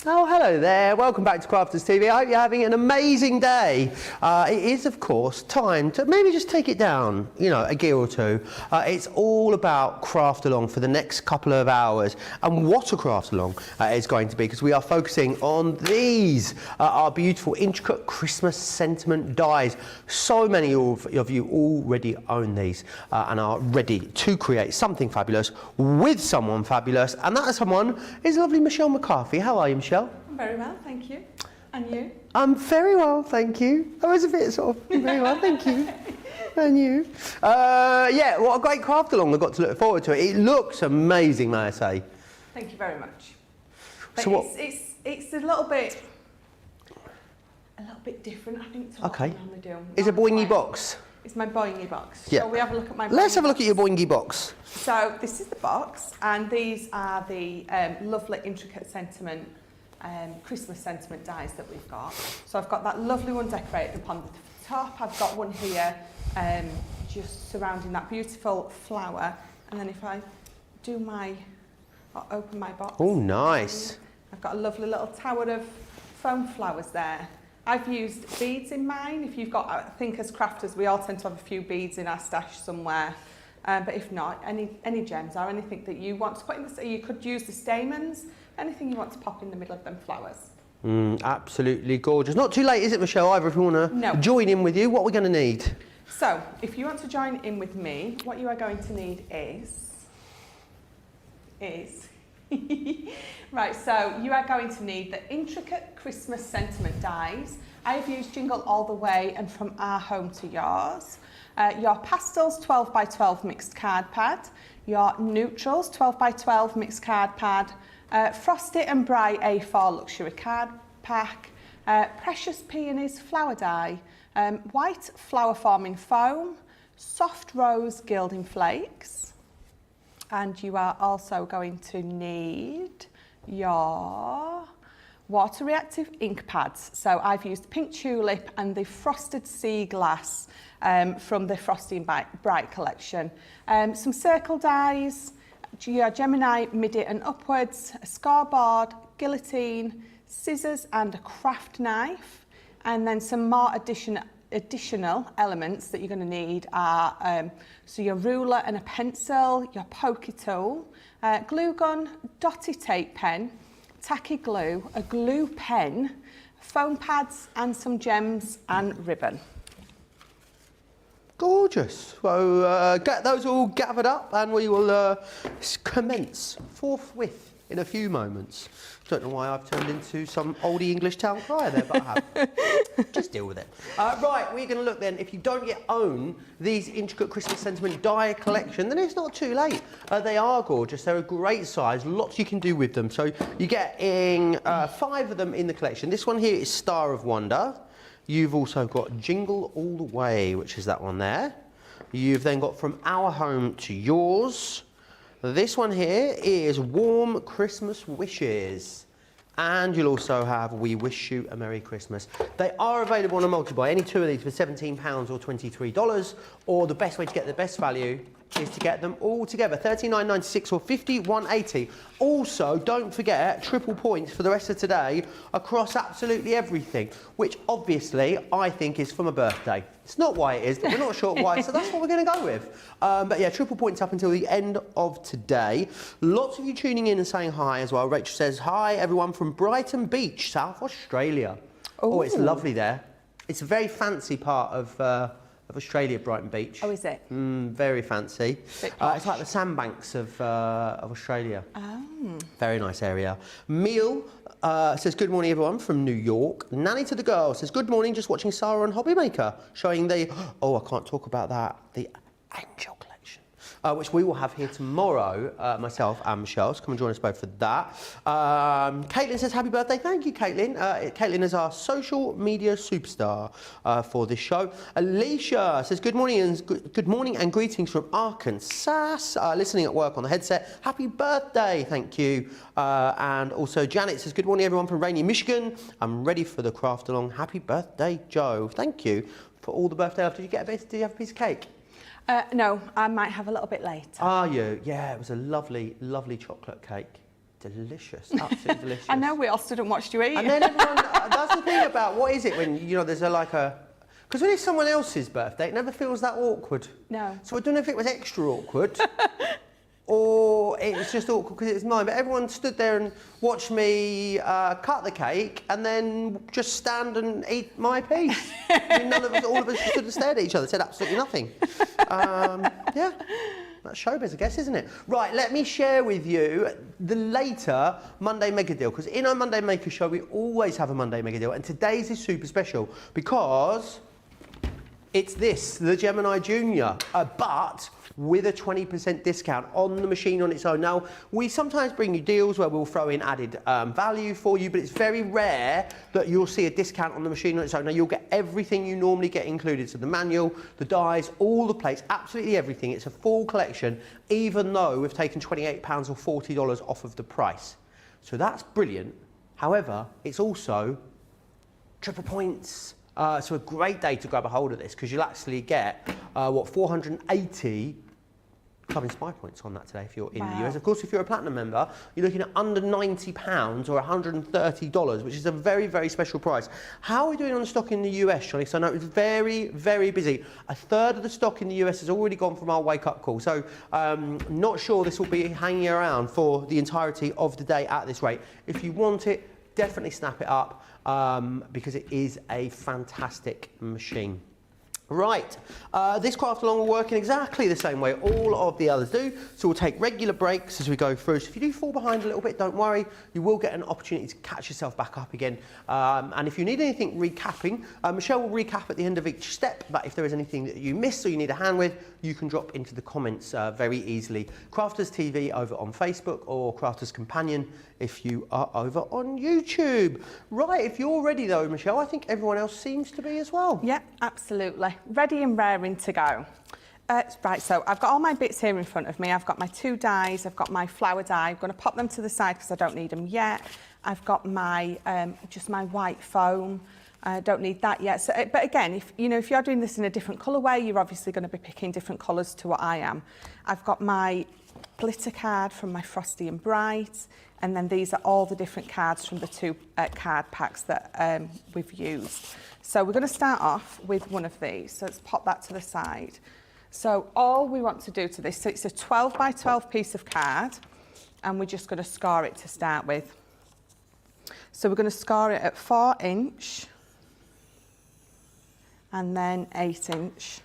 Oh, hello there. Welcome back to Crafters TV. I hope you're having an amazing day. It is, of course, time to maybe just take it down, you know, a gear or two. It's all about craft along for the next couple of hours. And what a craft along is going to be, because we are focusing on these, our beautiful, intricate Christmas sentiment dies. So many of you already own these and are ready to create something fabulous with someone fabulous. And that someone is lovely Michelle McCarthy. How are you, Michelle? I'm very well, thank you. And you? I'm very well, thank you. I was a bit sort of very well, thank you. And you? Yeah, what a great craft along. I've got to look forward to it. It looks amazing, may I say. Thank you very much. But So it's a little bit different, I think, to what I normally do. It's a boingy box. It's my boingy box. Yeah. Shall we have a look at my boingy Let's have a look box? at your boingy box. So this is the box, and these are the lovely intricate sentiment Christmas sentiment dies that we've got. So I've got that lovely one decorated upon the top. I've got one here just surrounding that beautiful flower. And then if I do I'll open my box. Oh, nice. I've got a lovely little tower of foam flowers there. I've used beads in mine. If you've got, I think as crafters, we all tend to have a few beads in our stash somewhere. But if not, any gems or anything that you want to put in the, you could use the stamens, anything you want to pop in the middle of them flowers. Absolutely gorgeous. Not too late, is it, Michelle? Either if we want to join in with you, what are we going to need? So, if you want to join in with me, what you are going to need is right, so you are going to need the intricate Christmas sentiment dies. I've used Jingle All the Way and From Our Home to Yours. Your pastels 12 by 12 mixed card pad. Your neutrals 12 by 12 mixed card pad. Frosty and Bright A4 luxury card pack. Precious Peonies flower die. White flower forming foam. Soft rose gilding flakes. And you are also going to need your water reactive ink pads. So I've used Pink Tulip and the Frosted Sea Glass from the Frosty and Bright collection. Some circle dies, your Gemini midi and upwards, a scoreboard, guillotine, scissors and a craft knife. And then some more additional elements that you're going to need are so your ruler and a pencil, your pokey tool, glue gun, dotty tape pen, tacky glue, a glue pen, foam pads and some gems and ribbon. Gorgeous. So get those all gathered up and we will commence forthwith in a few moments. Don't know why I've turned into some oldie English town crier there, but I have. Just deal with it. Right, we're going to look then. If you don't yet own these intricate Christmas sentiment die collection, then it's not too late. They are gorgeous. They're a great size. Lots you can do with them. So you're getting 5 of them in the collection. This one here is Star of Wonder. You've also got Jingle All the Way, which is that one there. You've then got From Our Home to Yours. This one here is Warm Christmas Wishes. And you'll also have We Wish You a Merry Christmas. They are available on a multi-buy. Any 2 of these for £17 or $23. Or the best way to get the best value is to get them all together. $39.96 or $51.80. Also, don't forget triple points for the rest of today across absolutely everything, which obviously I think is for my birthday. It's not why it is, but we're not sure why, so that's what we're going to go with. But yeah, triple points up until the end of today. Lots of you tuning in and saying hi as well. Rachel says, hi everyone from Brighton Beach, South Australia. Ooh. Oh, it's lovely there. It's a very fancy part of Australia, Brighton Beach. Oh, is it? Very fancy. It's like the sandbanks of Australia. Oh. Very nice area. Meal says, good morning everyone from New York. Nanny to the girl says, good morning, just watching Sarah and Hobbymaker, showing the, oh, I can't talk about that, the Angel collection. Which we will have here tomorrow, myself and Michelle, so come and join us both for that. Caitlin says, happy birthday. Thank you, Caitlin. Caitlin is our social media superstar for this show. Alicia says, good morning and greetings from Arkansas. Listening at work on the headset. Happy birthday, thank you. And also Janet says, good morning everyone from rainy Michigan. I'm ready for the craft along. Happy birthday, Joe. Thank you for all the birthday love. Did you have a piece of cake? No, I might have a little bit later. Are you? Yeah, it was a lovely, lovely chocolate cake. delicious, absolutely delicious. I know we all stood and watched you eat. And then everyone, that's the thing about, what is it when, you know, there's because when it's someone else's birthday, it never feels that awkward. No. So I don't know if it was extra awkward or it was just awkward because it was mine. But everyone stood there and watched me cut the cake and then just stand and eat my piece. I mean, all of us stood and stared at each other, said absolutely nothing. Yeah. That's showbiz, I guess, isn't it? Right, let me share with you the later Monday Mega Deal, because in our Monday Maker Show, we always have a Monday Mega Deal, and today's is super special because it's this, the Gemini Junior, but with a 20% discount on the machine on its own. Now, we sometimes bring you deals where we'll throw in added value for you, but it's very rare that you'll see a discount on the machine on its own. Now, you'll get everything you normally get included, so the manual, the dies, all the plates, absolutely everything. It's a full collection, even though we've taken £28 or $40 off of the price. So that's brilliant. However, it's also triple points. So a great day to grab a hold of this because you'll actually get 480 club Inspire points on that today if you're in the US. Of course, if you're a platinum member, you're looking at under £90 or $130, which is a very, very special price. How are we doing on the stock in the US, Johnny? So I know it's very, very busy. A third of the stock in the US has already gone from our wake-up call. So not sure this will be hanging around for the entirety of the day at this rate. If you want it, definitely snap it up because it is a fantastic machine. Right, this craft along will work in exactly the same way all of the others do. So we'll take regular breaks as we go through. So if you do fall behind a little bit, don't worry. You will get an opportunity to catch yourself back up again. And if you need anything recapping, Michelle will recap at the end of each step. But if there is anything that you missed or you need a hand with, you can drop into the comments very easily. Crafters TV over on Facebook or Crafters Companion if you are over on YouTube. Right, if you're ready though, Michelle, I think everyone else seems to be as well. Yeah, absolutely. Ready and raring to go. Right, so I've got all my bits here in front of me. I've got my 2 dies, I've got my flower die. I'm going to pop them to the side because I don't need them yet. I've got my just my white foam. I don't need that yet. So, but again, if you're doing this in a different colourway, you're obviously going to be picking different colours to what I am. I've got my glitter card from my Frosty and Bright, and then these are all the different cards from the 2 card packs that we've used. So we're going to start off with one of these. So let's pop that to the side. So all we want to do to this, so it's a 12 by 12 piece of card, and we're just going to score it to start with. So we're going to score it at 4 inch, and then 8 inch.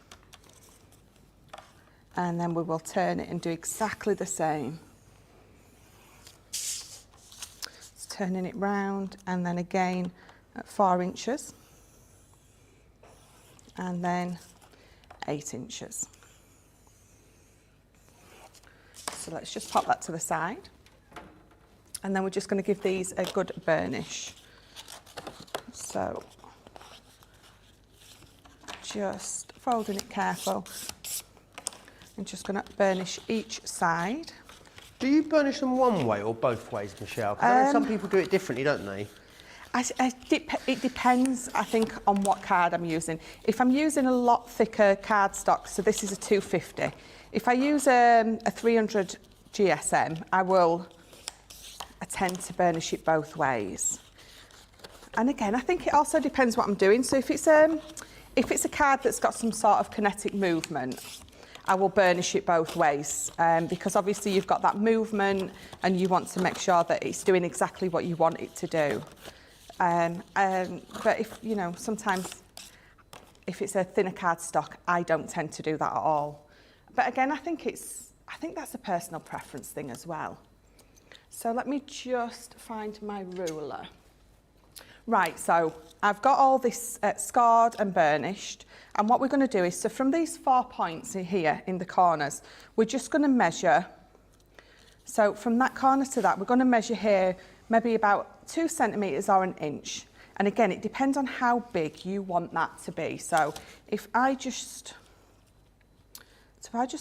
And then we will turn it and do exactly the same. It's turning it round, and then again at 4 inches. And then 8 inches. So let's just pop that to the side. And then we're just going to give these a good burnish. So just folding it careful. I'm just going to burnish each side. Do you burnish them one way or both ways, Michelle? Because I know some people do it differently, don't they? It depends, I think, on what card I'm using. If I'm using a lot thicker cardstock, so this is a 250. If I use a 300 GSM, I tend to burnish it both ways. And again, I think it also depends what I'm doing. So if it's a card that's got some sort of kinetic movement, I will burnish it both ways because obviously you've got that movement and you want to make sure that it's doing exactly what you want it to do. But if, sometimes if it's a thinner cardstock, I don't tend to do that at all. But again, I think that's a personal preference thing as well. So let me just find my ruler. Right, so I've got all this scored and burnished, and what we're going to do is, so from these 4 points in here in the corners, we're just going to measure. So from that corner to that, we're going to measure here maybe about 2 centimetres or 1 inch. And again, it depends on how big you want that to be. So if I just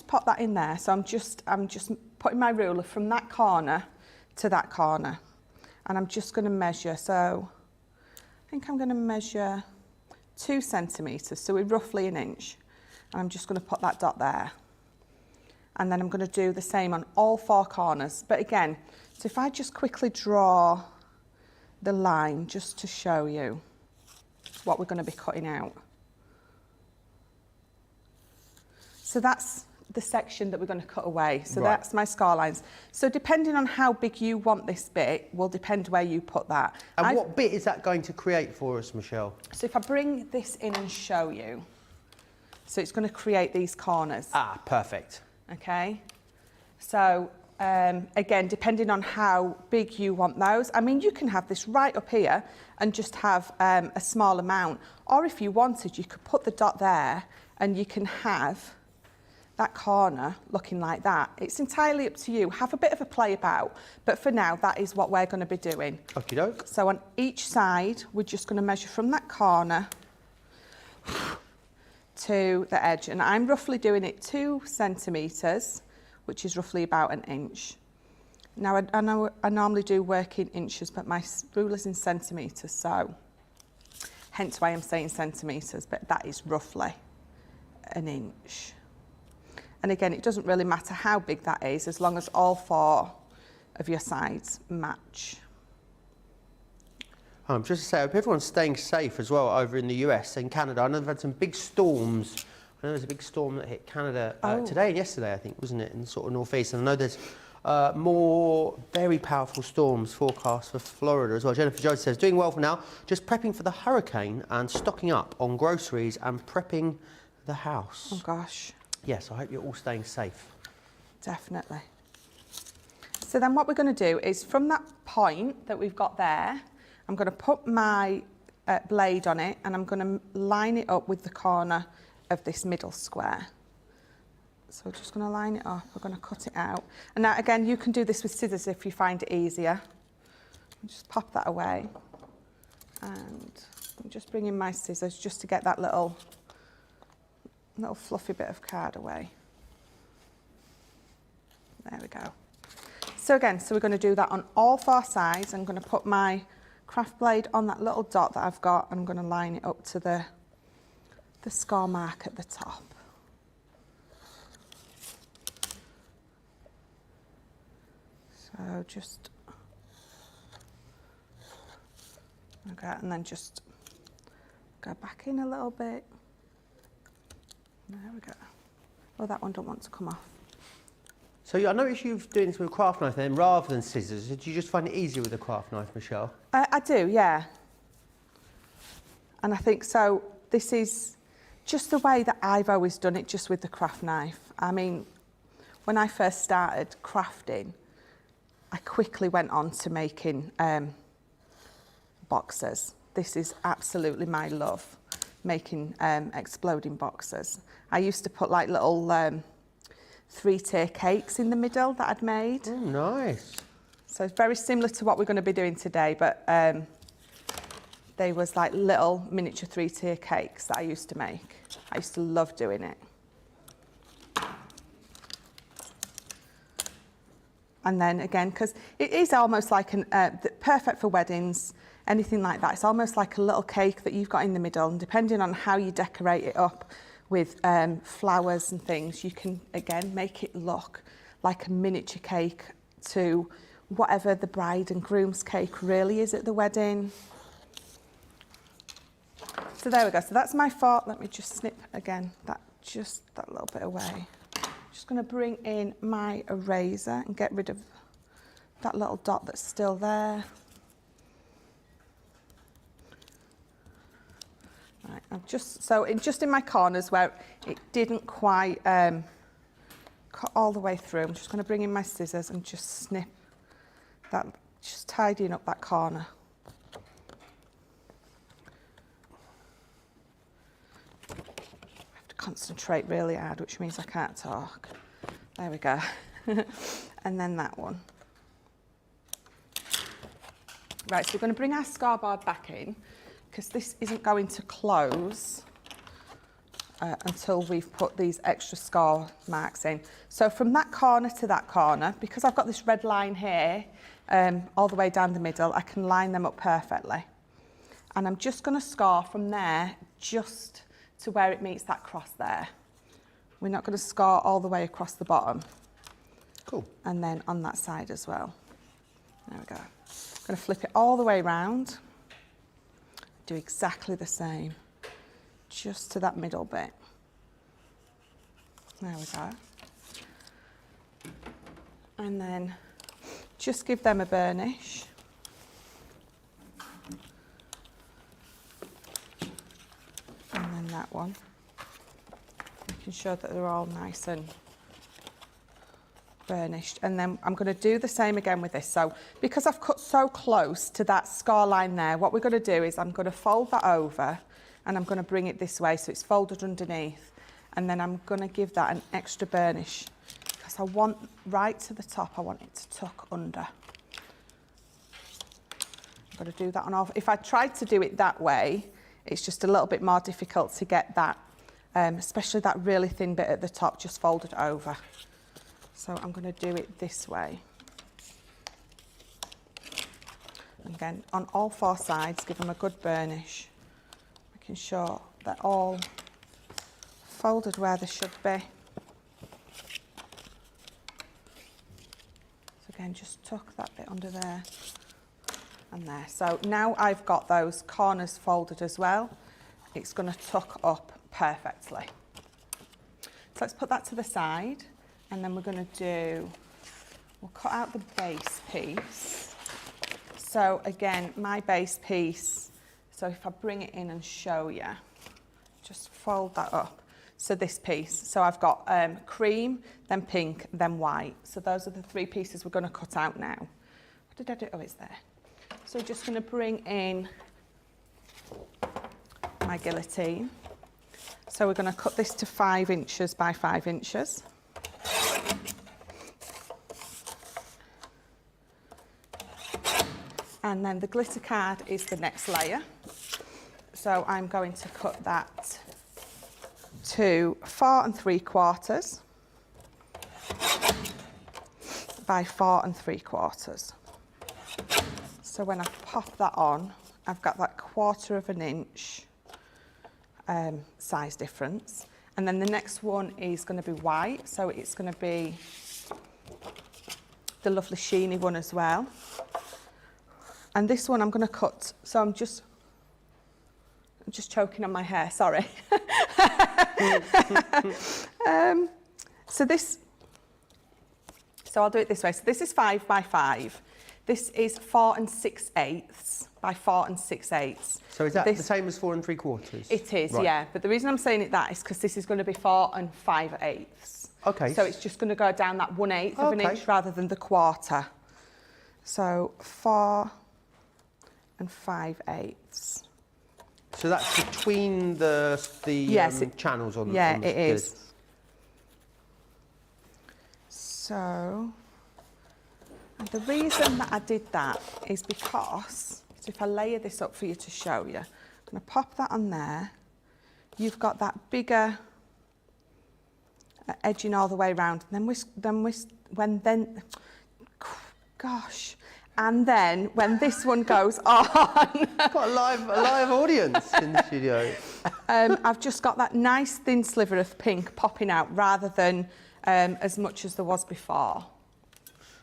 pop that in there, so I'm just putting my ruler from that corner to that corner, and I'm just going to measure. So I think I'm going to measure 2 centimetres, so we're roughly 1 inch. And I'm just going to put that dot there. And then I'm going to do the same on all 4 corners. But again, so if I just quickly draw the line just to show you what we're going to be cutting out. So that's the section that we're going to cut away. So that's my scar lines. So depending on how big you want this bit will depend where you put that. And what bit is that going to create for us, Michelle? So if I bring this in and show you, so it's going to create these corners. Ah, perfect. Okay. So again, depending on how big you want those, I mean, you can have this right up here and just have a small amount. Or if you wanted, you could put the dot there and you can have that corner looking like that. It's entirely up to you. Have a bit of a play about, but for now, that is what we're going to be doing. Okie doke. So on each side, we're just going to measure from that corner to the edge, and I'm roughly doing it 2 centimetres, which is roughly about 1 inch. Now, I know I normally do work in inches, but my ruler's in centimetres, so hence why I'm saying centimetres, but that is roughly 1 inch. And again, it doesn't really matter how big that is, as long as all 4 of your sides match. Just to say, I hope everyone's staying safe as well over in the US and Canada. I know they've had some big storms. I know there's a big storm that hit Canada today and yesterday, I think, wasn't it, in sort of northeast. And I know there's more very powerful storms forecast for Florida as well. Jennifer Jones says, doing well for now, just prepping for the hurricane and stocking up on groceries and prepping the house. Oh gosh. Yes, I hope you're all staying safe. Definitely. So then what we're going to do is from that point that we've got there, I'm going to put my blade on it and I'm going to line it up with the corner of this middle square. So we're just going to line it up, we're going to cut it out. And now again, you can do this with scissors if you find it easier. Just pop that away. And I'm just bringing my scissors just to get that little fluffy bit of card away. There we go. So again, so we're going to do that on all 4 sides. I'm going to put my craft blade on that little dot that I've got and I'm going to line it up to the score mark at the top. So just, okay, and then just go back in a little bit. There we go. Oh, that one don't want to come off. So I noticed you're doing this with a craft knife then rather than scissors. Did you just find it easier with a craft knife, Michelle? I do, yeah. And I think so. This is just the way that I've always done it, just with the craft knife. I mean, when I first started crafting, I quickly went on to making boxes. This is absolutely my love, making exploding boxes. I used to put like little 3-tier cakes in the middle that I'd made. Oh, nice. So it's very similar to what we're going to be doing today, but they was like little miniature 3-tier cakes that I used to make. I used to love doing it. And then again, because it is almost like perfect for weddings, anything like that. It's almost like a little cake that you've got in the middle, and depending on how you decorate it up with flowers and things, you can again make it look like a miniature cake to whatever the bride and groom's cake really is at the wedding. So there we go. So that's my fork. Let me just snip again that little bit away. Just going to bring in my eraser and get rid of that little dot that's still there. Right, I've just in my corners where it didn't quite cut all the way through, I'm just going to bring in my scissors and just snip that, just tidying up that corner. Concentrate really hard, which means I can't talk. There we go. And then that one. Right, so we're going to bring our scoreboard back in because this isn't going to close until we've put these extra score marks in. So from that corner to that corner, because I've got this red line here all the way down the middle, I can line them up perfectly. And I'm just going to score from there just to where it meets that cross there We're not going to score all the way across the bottom. Cool. And then on that side as well. There we go. I'm going to flip it all the way around. Do exactly the same, just to that middle bit. There we go. And then just give them a burnish. And then that one. Making sure that they're all nice and burnished. And then I'm going to do the same again with this. So because I've cut so close to that score line there, what we're going to do is I'm going to fold that over and I'm going to bring it this way so it's folded underneath. And then I'm going to give that an extra burnish because I want right to the top, I want it to tuck under. I've got to do that on all. If I tried to do it that way, it's just a little bit more difficult to get that, especially that really thin bit at the top just folded over. So I'm going to do it this way. And again, on all 4 sides, give them a good burnish, making sure they're all folded where they should be. So again, just tuck that bit under there and there. So now I've got those corners folded as well. It's going to tuck up perfectly. So let's put that to the side. And then we're going to do, we'll cut out the base piece. So again, my base piece, so if I bring it in and show you, just fold that up. So this piece, so I've got cream, then pink, then white. So those are the 3 pieces we're going to cut out now. What did I do? Oh, it's there. So we're just going to bring in my guillotine. So we're going to cut this to 5 inches by 5 inches. And then the glitter card is the next layer. So I'm going to cut that to 4 3/4 by 4 3/4. So when I pop that on, I've got that 1/4 inch size difference. And then the next one is going to be white. So it's going to be the lovely sheeny one as well. And this one I'm going to cut, so I'm just choking on my hair, sorry. So I'll do it this way. So this is 5 by 5. This is 4 6/8 by 4 6/8. So is that the same as 4 3/4? It is, right. Yeah. But the reason I'm saying it that is because this is going to be 4 5/8. Okay. So it's just going to go down that 1/8 of an inch rather than the 1/4. So 4 5/8. So that's between the channels on the Yeah, on the it is. So, and the reason that I did that is because, so if I layer this up for you to show you, I'm going to pop that on there. You've got that bigger edging all the way around. And then when this one goes on, got a live audience in the studio. I've just got that nice thin sliver of pink popping out rather than as much as there was before.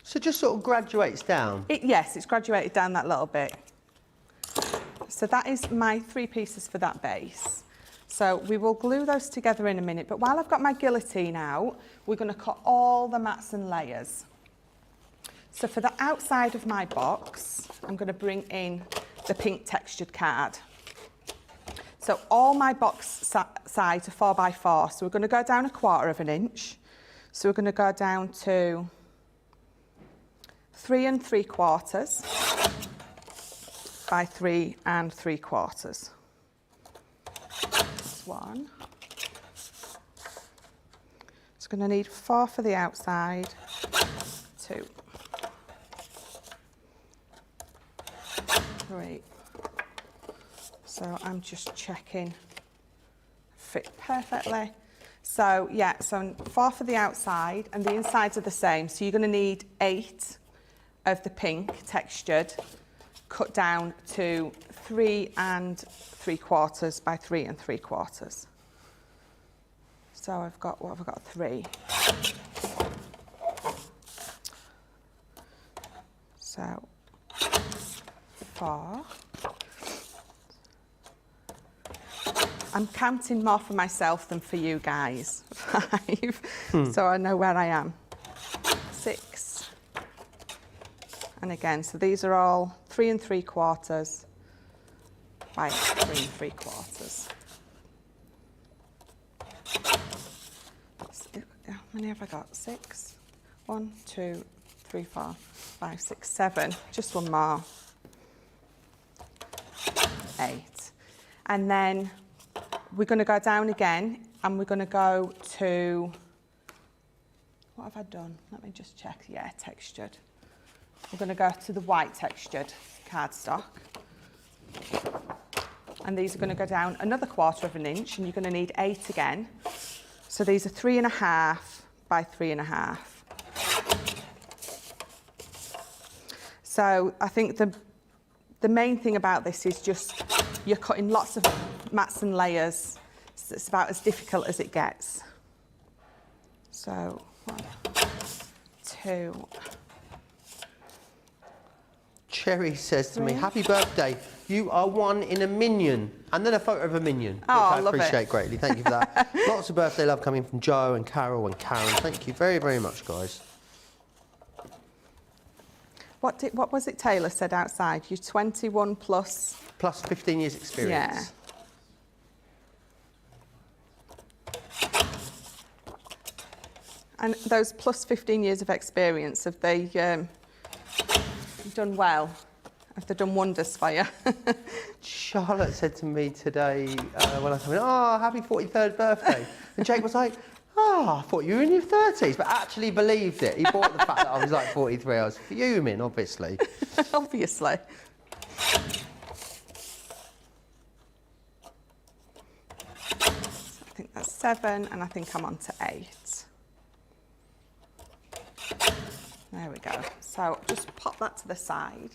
So just sort of graduates down? Yes, it's graduated down that little bit. So that is my 3 pieces for that base. So we will glue those together in a minute, but while I've got my guillotine out, we're going to cut all the mats and layers. So for the outside of my box, I'm going to bring in the pink textured card. So all my box sides are 4 by 4, so we're going to go down 1/4 inch. So we're going to go down to 3 3/4 by 3 3/4. That's 1. It's going to need 4 for the outside, 2, 3. So I'm just checking, fit perfectly. So yeah, so 4 for the outside and the insides are the same. So you're going to need 8 of the pink textured, cut down to 3 3/4 by 3 3/4. So I've got, what have I got? 3. So 4. I'm counting more for myself than for you guys. 5. So I know where I am. 6. And again, so these are all 3 3/4 by 3 3/4. How many have I got? 6. 1, 2, 3, 4, 5, 6, 7. Just one more. 8. And then we're going to go down again and we're going to go to, what have I done? Let me just check. Yeah, textured. We're going to go to the white textured cardstock. And these are going to go down another 1/4 inch, and you're going to need 8 again. So these are 3.5 by 3.5. So I think the main thing about this is just you're cutting lots of mats and layers. So it's about as difficult as it gets. So 1, 2. Cherry says to me, happy birthday, you are one in a minion. And then a photo of a minion, which I love appreciate it. greatly. Thank you for that. Lots of birthday love coming from Joe and Carol and Karen. Thank you very, very much, guys. What was it Taylor said outside? You're 21 plus... Plus 15 years experience. Yeah. And those plus 15 years of experience, have they done well? Have they done wonders for you? Charlotte said to me today when I came in, oh, happy 43rd birthday. And Jake was like, oh, I thought you were in your 30s, but actually believed it. He bought the fact that I was like 43. I was fuming, obviously. Obviously. I think that's 7, and I think I'm on to 8. There we go. So just pop that to the side.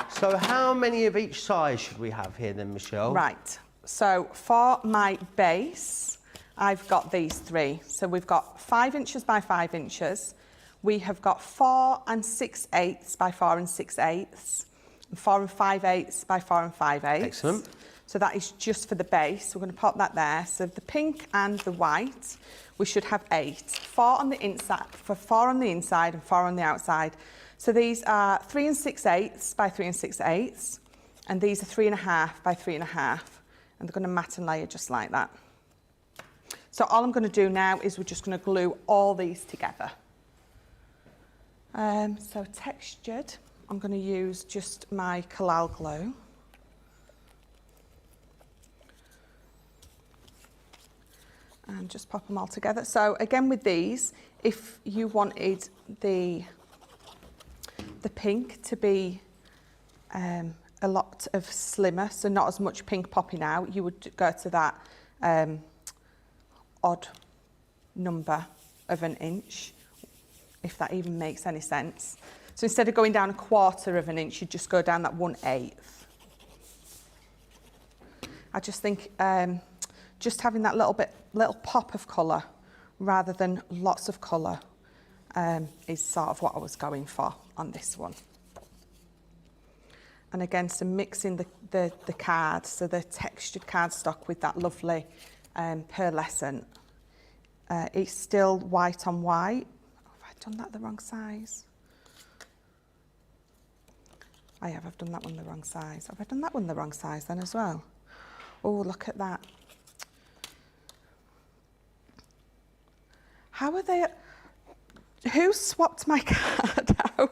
So how many of each size should we have here then, Michelle? Right. So for my base, I've got these 3. So we've got 5 inches by 5 inches. We have got 4 6/8 by 4 6/8, and 4 5/8 by 4 5/8. Excellent. So that is just for the base. We're going to pop that there. So the pink and the white, we should have 8. 4 on the inside, for 4 on the inside and 4 on the outside. So these are 3 6/8 by 3 6/8, and these are 3.5 by 3.5, and they're going to mat and layer just like that. So all I'm going to do now is we're just going to glue all these together. So textured, I'm going to use just my Kalal glue. And just pop them all together. So again with these, if you wanted the pink to be a lot of slimmer, so not as much pink popping out, you would go to that odd number of an inch, if that even makes any sense. So instead of going down 1/4 inch, you just go down that 1/8. I just think just having that little pop of colour rather than lots of colour is sort of what I was going for on this one. And again, so mixing the card, so the textured cardstock with that lovely pearlescent. It's still white on white. Oh, have I done that the wrong size? I have, I've done that one the wrong size. Have I done that one the wrong size then as well? Oh, look at that. How are they? Who swapped my card out?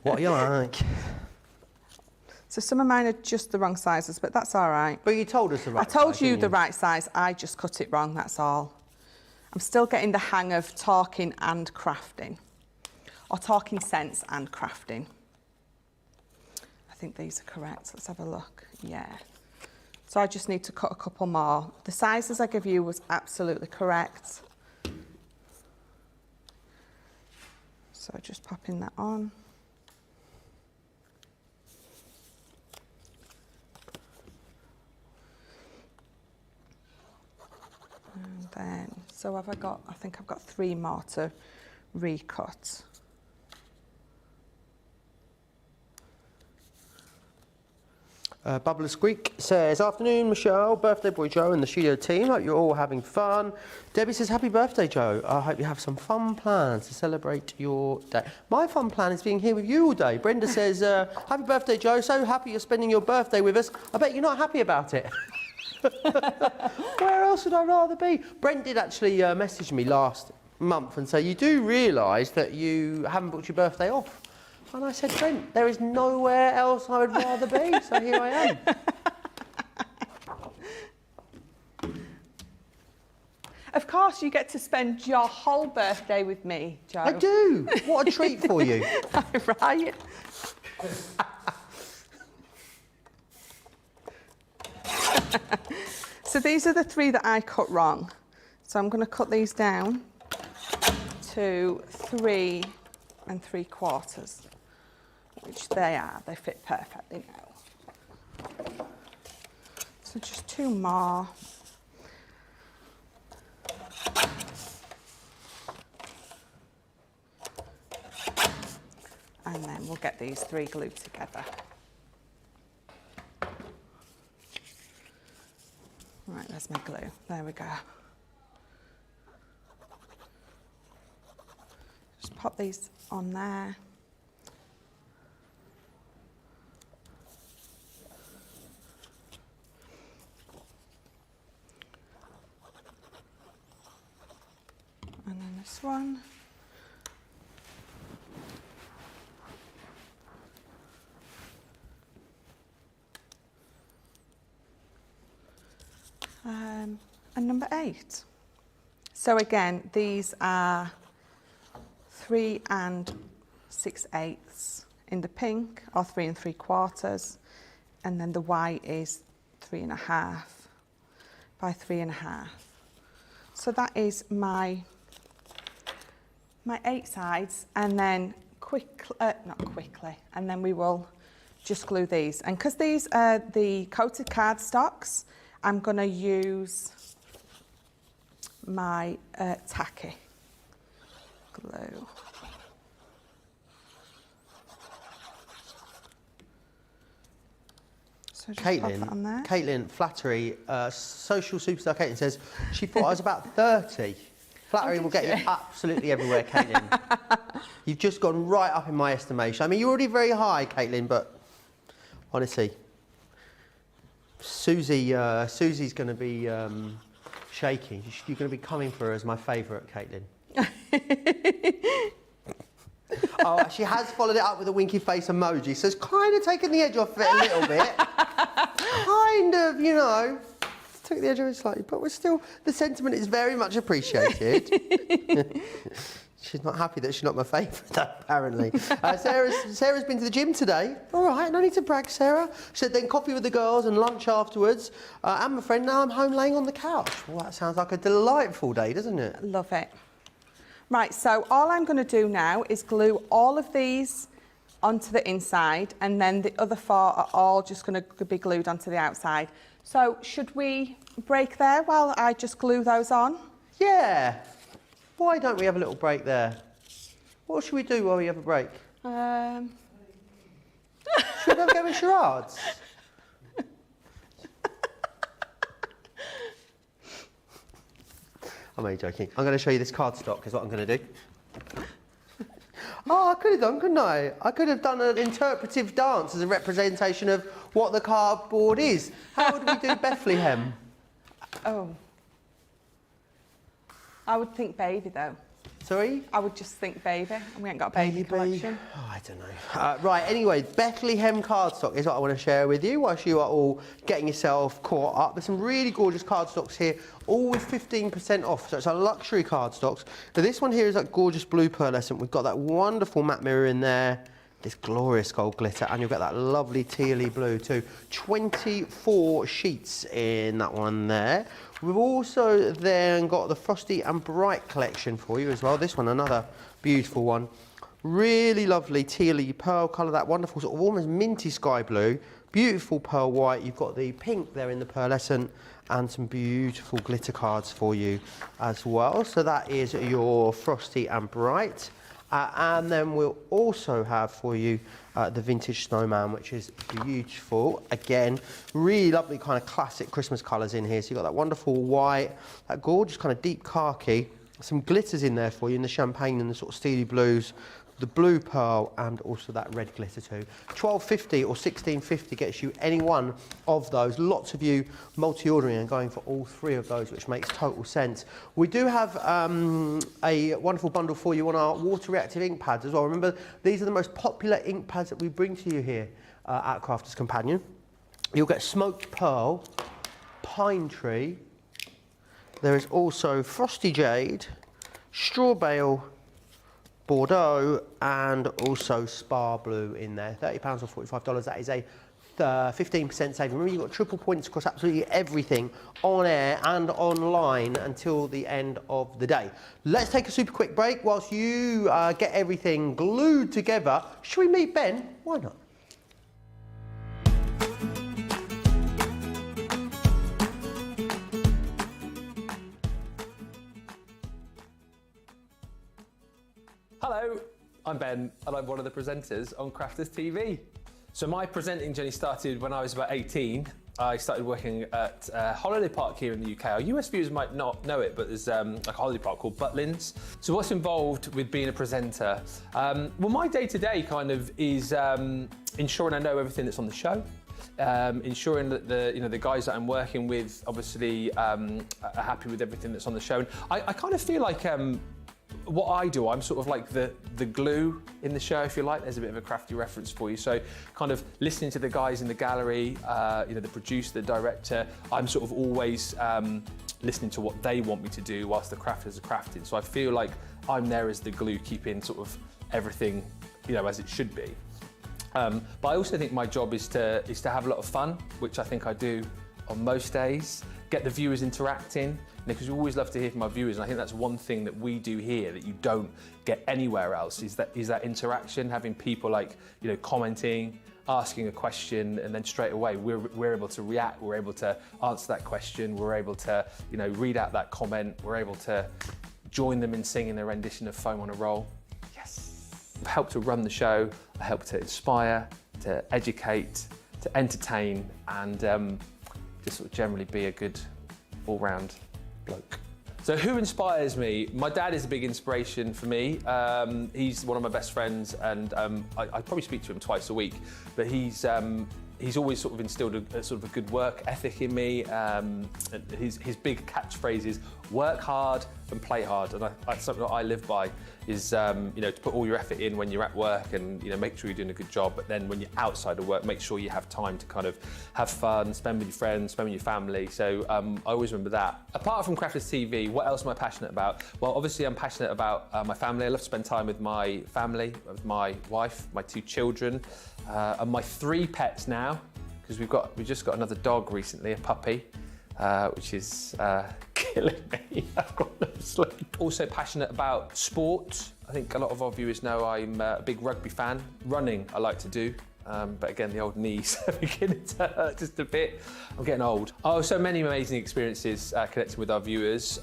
What you like? So some of mine are just the wrong sizes, but that's all right. But you told us the right I told size, you didn't the right size. I just cut it wrong, that's all. I'm still getting the hang of talking and crafting, or talking sense and crafting. I think these are correct. Let's have a look. Yeah. So I just need to cut a couple more. The sizes I give you was absolutely correct. So just popping that on. And then So have I got, I think I've got 3 more to recut. Bubbler Squeak says, afternoon Michelle, birthday boy Joe and the studio team. Hope you're all having fun. Debbie says, happy birthday Joe. I hope you have some fun plans to celebrate your day. My fun plan is being here with you all day. Brenda says, happy birthday Joe, so happy you're spending your birthday with us. I bet you're not happy about it. Where else would I rather be? Brent did actually message me last month and say, you do realise that you haven't booked your birthday off. And I said, Brent, there is nowhere else I would rather be, so here I am. Of course, you get to spend your whole birthday with me, Joe. I do. What a treat for you. Right. So these are the 3 that I cut wrong. So I'm going to cut these down to 3 3/4, which they are. They fit perfectly now. So just 2 more. And then we'll get these 3 glued together. Right, there's my glue. There we go. Just pop these on there. And then this one. And number 8. So again, these are 3 6/8 in the pink, or 3 3/4, and then the white is 3.5 by 3.5. So that is my 8 sides, and then not quickly, and then we will just glue these. And because these are the coated cardstocks, I'm going to use my tacky glue. So just pop it on there. Caitlin, flattery, social superstar Caitlin says, she thought I was about 30. Flattery will get you absolutely everywhere, Caitlin. You've just gone right up in my estimation. I mean, you're already very high, Caitlin, but honestly, Susie's going to be shaking. You're going to be coming for her as my favourite, Caitlin. Oh, she has followed it up with a winky face emoji, so it's kind of taken the edge off it a little bit. Kind of, you know, took the edge off it slightly, but we're still, the sentiment is very much appreciated. She's not happy that she's not my favourite, apparently. Sarah's been to the gym today. All right, no need to brag, Sarah. She said then coffee with the girls and lunch afterwards. And my friend, now I'm home laying on the couch. Well, that sounds like a delightful day, doesn't it? Love it. Right, so all I'm going to do now is glue all of these onto the inside, and then the other 4 are all just going to be glued onto the outside. So should we break there while I just glue those on? Yeah. Why don't we have a little break there? What should we do while we have a break? Should we have a go with charades? I'm only joking. I'm going to show you this cardstock is what I'm going to do. Oh, I could have done, couldn't I? I could have done an interpretive dance as a representation of what the cardboard is. How would we do Bethlehem? Oh. I would think baby, though. Sorry? I would just think baby, and we ain't got a baby collection. Oh, I don't know. Right, anyway, Bethlehem cardstock is what I want to share with you whilst you are all getting yourself caught up. There's some really gorgeous cardstocks here, all with 15% off, so it's our luxury cardstocks. Now, this one here is that gorgeous blue pearlescent. We've got that wonderful matte mirror in there, this glorious gold glitter, and you'll get that lovely tealy blue too. 24 sheets in that one there. We've also then got the Frosty and Bright collection for you as well. This one, another beautiful one. Really lovely tealy pearl colour, that wonderful sort of almost minty sky blue. beautiful pearl white. You've got the pink there in the pearlescent and some beautiful glitter cards for you as well. So that is your Frosty and Bright. And then we'll also have for you the vintage snowman, which is beautiful. Again, really lovely kind of classic Christmas colours in here. So you've got that wonderful white, that gorgeous kind of deep khaki, some glitters in there for you in the champagne and the sort of steely blues, the blue pearl and also that red glitter too. $12.50 or $16.50 gets you any one of those. Lots of you multi-ordering and going for all three of those, which makes total sense. We do have a wonderful bundle for you on our water reactive ink pads as well. Remember, these are the most popular ink pads that we bring to you here at Crafters Companion. You'll get smoked pearl, pine tree. There is also frosty jade, straw bale, Bordeaux and also Spa Blue in there. £30 or $45. That is a 15% saving. Remember, you've got triple points across absolutely everything on air and online until the end of the day. Let's take a super quick break whilst you get everything glued together. Should we meet Ben? Why not? Hello, I'm Ben and I'm one of the presenters on Crafters TV. So my presenting journey started when I was about 18. I started working at a holiday park here in the UK. Our US viewers might not know it, but there's like a holiday park called Butlins. So what's involved with being a presenter? Well, my day-to-day kind of is ensuring I know everything that's on the show. Ensuring that the guys that I'm working with obviously are happy with everything that's on the show. And I kind of feel like what I do, I'm sort of like the glue in the show, if you like. There's a bit of a crafty reference for you. So kind of listening to the guys in the gallery, the producer, the director, I'm sort of always listening to what they want me to do whilst the crafters are crafting. So I feel like I'm there as the glue, keeping sort of everything, as it should be. But I also think my job is to have a lot of fun, which I think I do on most days. Get the viewers interacting, because we always love to hear from our viewers, and I think that's one thing that we do here that you don't get anywhere else, is that interaction, having people like, commenting, asking a question, and then straight away we're able to react, we're able to answer that question, we're able to, read out that comment, we're able to join them in singing their rendition of Foam on a Roll. Yes. I help to run the show, I help to inspire, to educate, to entertain, and just sort of generally be a good all-round bloke. So who inspires me? My dad is a big inspiration for me. He's one of my best friends, and I probably speak to him twice a week, but he's always sort of instilled a sort of a good work ethic in me. His big catchphrase is work hard and play hard, and that's something that I live by, is to put all your effort in when you're at work and make sure you're doing a good job, but then when you're outside of work, make sure you have time to kind of have fun, spend with your friends, spend with your family. So I always remember that. Apart from Crafters TV, what else am I passionate about? Well, obviously I'm passionate about my family. I love to spend time with my family, with my wife, my 2 children, and my 3 pets now, because we've just got another dog recently, a puppy, which is killing me. I've got no sleep. Also passionate about sport. I think a lot of our viewers know I'm a big rugby fan. Running I like to do, but again, the old knees are beginning to hurt just a bit. I'm getting old. Oh, so many amazing experiences connecting with our viewers.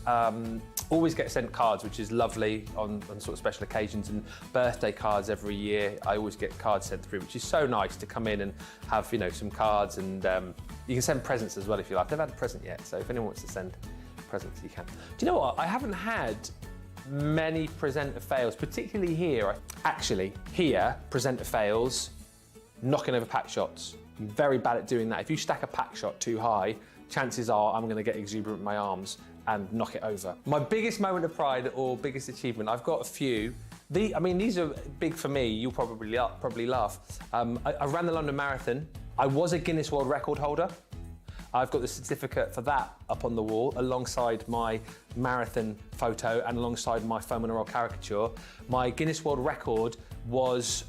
Always get sent cards, which is lovely on sort of special occasions, and birthday cards every year. I always get cards sent through, which is so nice to come in and have some cards, and you can send presents as well if you like. I've never had a present yet, so if anyone wants to send presents, you can. Do you know what? I haven't had many presenter fails, particularly here. Actually, here, presenter fails, knocking over pack shots. I'm very bad at doing that. If you stack a pack shot too high, chances are I'm going to get exuberant with my arms and knock it over. My biggest moment of pride or biggest achievement, I've got a few. These are big for me. You'll probably laugh. I ran the London Marathon. I was a Guinness World Record holder. I've got the certificate for that up on the wall alongside my marathon photo and alongside my Foam on a Roll caricature. My Guinness World Record was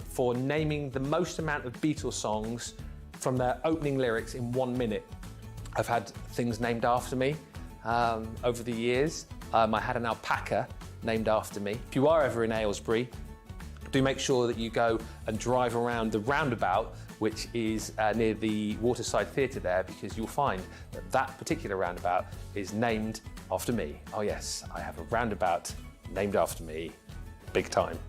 for naming the most amount of Beatles songs from their opening lyrics in 1 minute. I've had things named after me over the years. I had an alpaca named after me. If you are ever in Aylesbury, do make sure that you go and drive around the roundabout, which is near the Waterside Theatre there, because you'll find that that particular roundabout is named after me. Oh yes, I have a roundabout named after me, big time.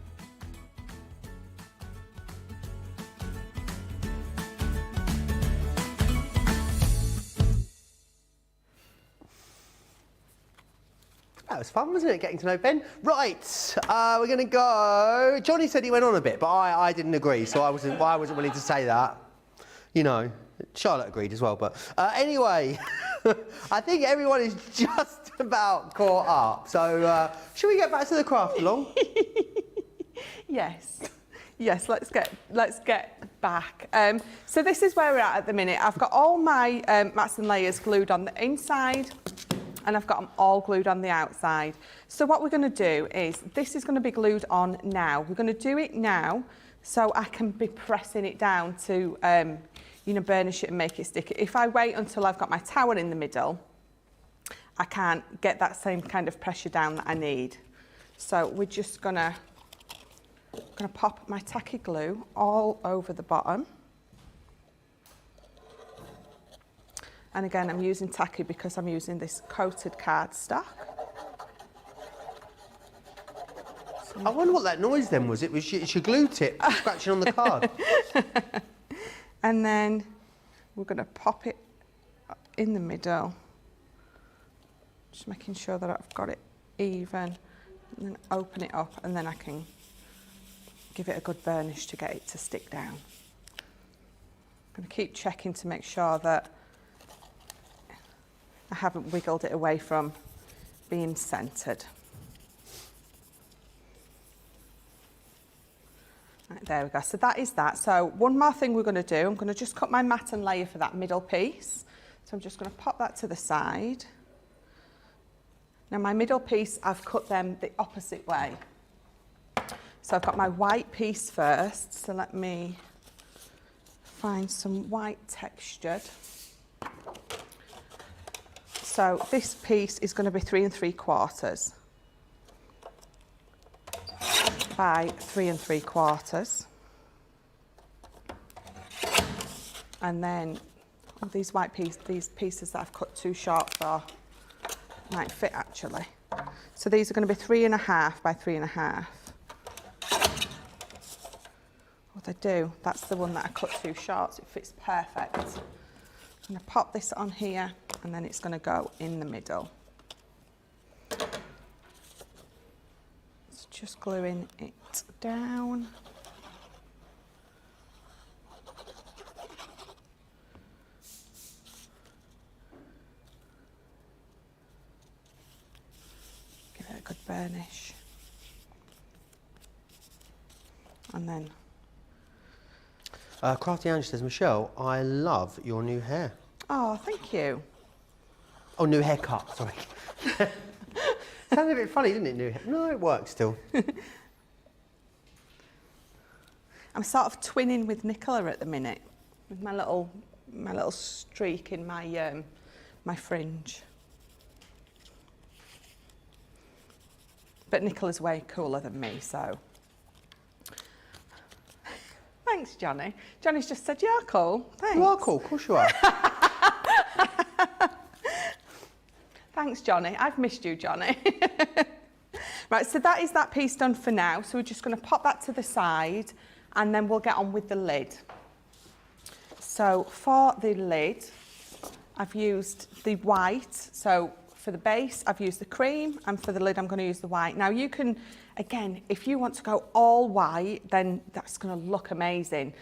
That was fun, wasn't it, getting to know Ben? Right, we're going to go... Johnny said he went on a bit, but I didn't agree, so I wasn't willing to say that. You know, Charlotte agreed as well, but anyway, I think everyone is just about caught up. So, should we get back to the craft along? Yes. Yes, let's get back. So this is where we're at the minute. I've got all my mats and layers glued on the inside, and I've got them all glued on the outside. So what we're going to do is, this is going to be glued on now. We're going to do it now so I can be pressing it down to, you know, burnish it and make it sticky. If I wait until I've got my tower in the middle, I can't get that same kind of pressure down that I need. So we're just going to pop my tacky glue all over the bottom. And again, I'm using tacky because I'm using this coated cardstock. I wonder what that noise then was. It was your glue tip scratching on the card. And then we're going to pop it in the middle. Just making sure that I've got it even. And then open it up, and then I can give it a good burnish to get it to stick down. I'm going to keep checking to make sure that I haven't wiggled it away from being centred. Right, there we go. So that is that. So one more thing we're going to do, I'm going to just cut my mat and layer for that middle piece. So I'm just going to pop that to the side. Now my middle piece, I've cut them the opposite way. So I've got my white piece first. So let me find some white textured. So this piece is going to be 3 3/4 by 3 3/4. And then these these pieces that I've cut too short for might fit actually. So these are going to be 3 1/2 by 3 1/2. What I do, that's the one that I cut too short, so it fits perfect. I'm going to pop this on here, and then it's going to go in the middle. It's just gluing it down. Give it a good burnish. And then Crafty Ange says, Michelle, I love your new hair. oh, thank you. Oh, new haircut, sorry. Sounded a bit funny, didn't it, new hair? No, it works still. I'm sort of twinning with Nicola at the minute, with my little streak in my my fringe. But Nicola's way cooler than me, so. Thanks, Johnny. Johnny's just said, you're cool. Thanks. You are cool, of course you are. Thanks, Johnny. I've missed you, Johnny. Right, so that is that piece done for now. So we're just going to pop that to the side, and then we'll get on with the lid. So for the lid, I've used the white. So for the base, I've used the cream, and for the lid, I'm going to use the white. Now you can, again, if you want to go all white, then that's going to look amazing.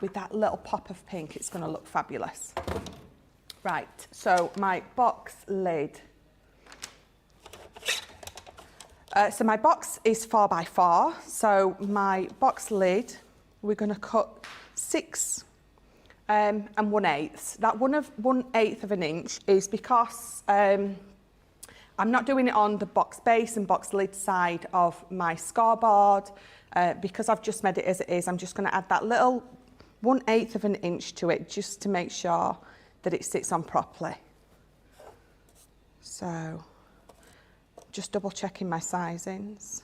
With that little pop of pink, it's going to look fabulous. Right, so my box lid. So my box is 4 by 4. So my box lid, we're going to cut 6 and 1/8. That 1/8 of an inch is because I'm not doing it on the box base and box lid side of my scoreboard. Because I've just made it as it is, I'm just going to add that little 1/8 of an inch to it just to make sure that it sits on properly. So just double checking my sizings.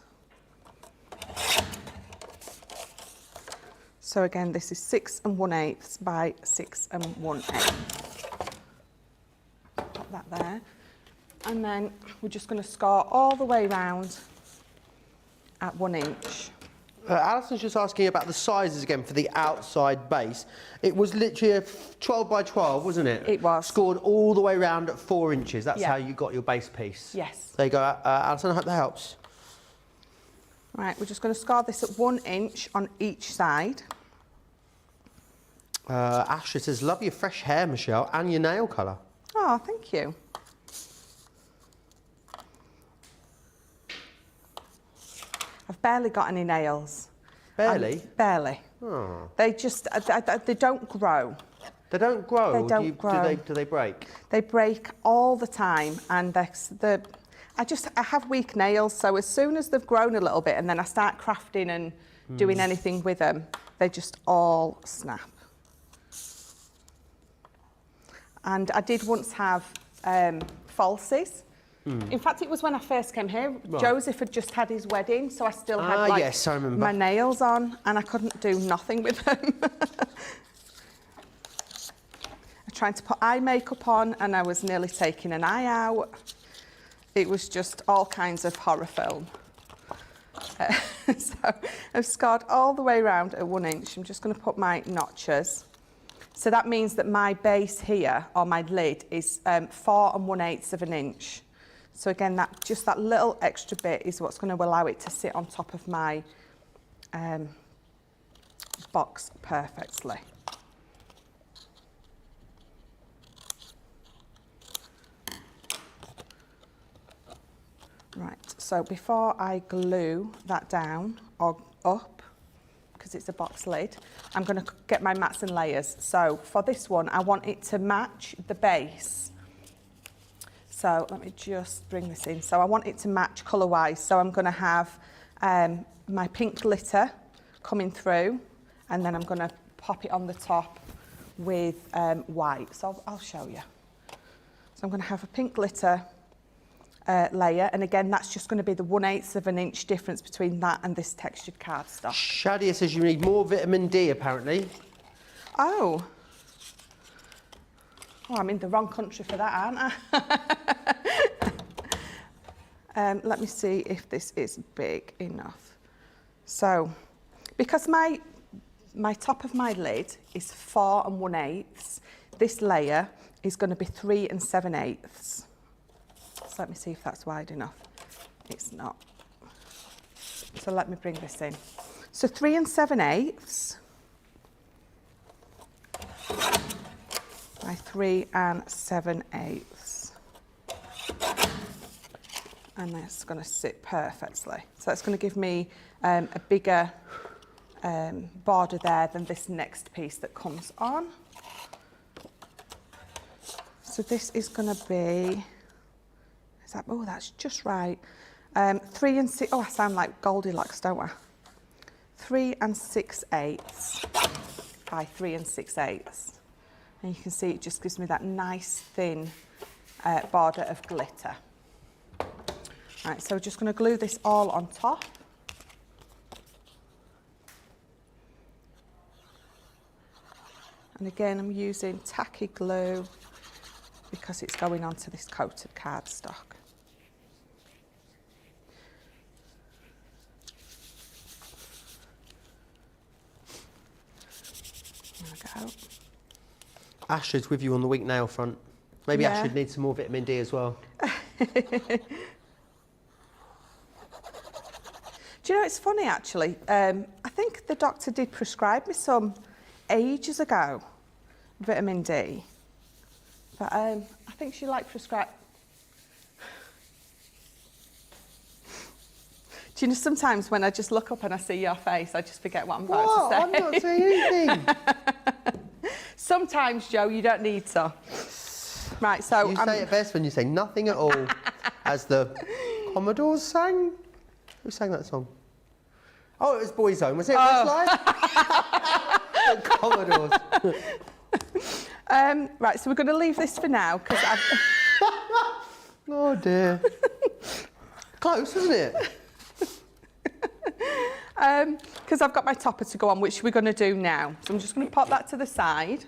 So again, this is 6 1/8 by 6 1/8. Pop that there. And then we're just going to score all the way round at 1 inch. Alison's just asking about the sizes again for the outside base. It was literally a 12 by 12, wasn't it? It was. Scored all the way round at 4 inches. That's Yeah. how you got your base piece. Yes. There you go, Alison. I hope that helps. Right, we're just going to score this at 1 inch on each side. Ashley says, love your fresh hair, Michelle, and your nail colour. Oh, thank you. I've barely got any nails. Barely? Barely. Oh. They just, they don't grow. They don't grow? They don't grow. Do they break? They break all the time, and I have weak nails, so as soon as they've grown a little bit and then I start crafting and doing anything with them, they just all snap. And I did once have falsies. In fact, it was when I first came here. Right. Joseph had just had his wedding, so I still had yes, I remember. my nails on, and I couldn't do nothing with them. I tried to put eye makeup on, and I was nearly taking an eye out. It was just all kinds of horror film. So I've scored all the way around at 1 inch. I'm just going to put my notches. So that means that my base here, or my lid, is 4 1/8 of an inch. So again, that little extra bit is what's going to allow it to sit on top of my box perfectly. Right, so before I glue that down or up, because it's a box lid, I'm going to get my mats and layers. So for this one, I want it to match the base. So let me just bring this in. So I want it to match colour-wise. So I'm going to have my pink glitter coming through, and then I'm going to pop it on the top with white. So I'll show you. So I'm going to have a pink glitter layer, and again, that's just going to be the 1/8 of an inch difference between that and this textured cardstock. Shadia says you need more vitamin D, apparently. Oh. Oh, I'm in the wrong country for that, aren't I? Let me see if this is big enough. So, because my top of my lid is 4 1/8, this layer is going to be 3 7/8. So let me see if that's wide enough. It's not. So let me bring this in. So 3 7/8 by 3 7/8. And that's going to sit perfectly. So that's going to give me a bigger border there than this next piece that comes on. So this is going to be, oh, that's just right. 3 6, oh, I sound like Goldilocks, don't I? 3 6/8 by 3 6/8. And you can see it just gives me that nice thin border of glitter. Right, so we're just going to glue this all on top. And again, I'm using tacky glue because it's going onto this coated cardstock. There we go. Ashled's with you on the weak nail front. Maybe Yeah. Ashled needs some more vitamin D as well. Do you know, it's funny actually. I think the doctor did prescribe me some ages ago, vitamin D. But I think she prescribed. Do you know, sometimes when I just look up and I see your face, I just forget what I'm about to say. I'm not saying anything. Sometimes, Joe, you don't need to. Right, so You say it best when you say nothing at all, as the Commodores sang. Who sang that song? Oh, it was Boyzone, was it? Westlife? The Commodores. Right, so we're going to leave this for now because I've. Oh dear. Close, wasn't it? because I've got my topper to go on, which we're going to do now. So I'm just going to pop that to the side.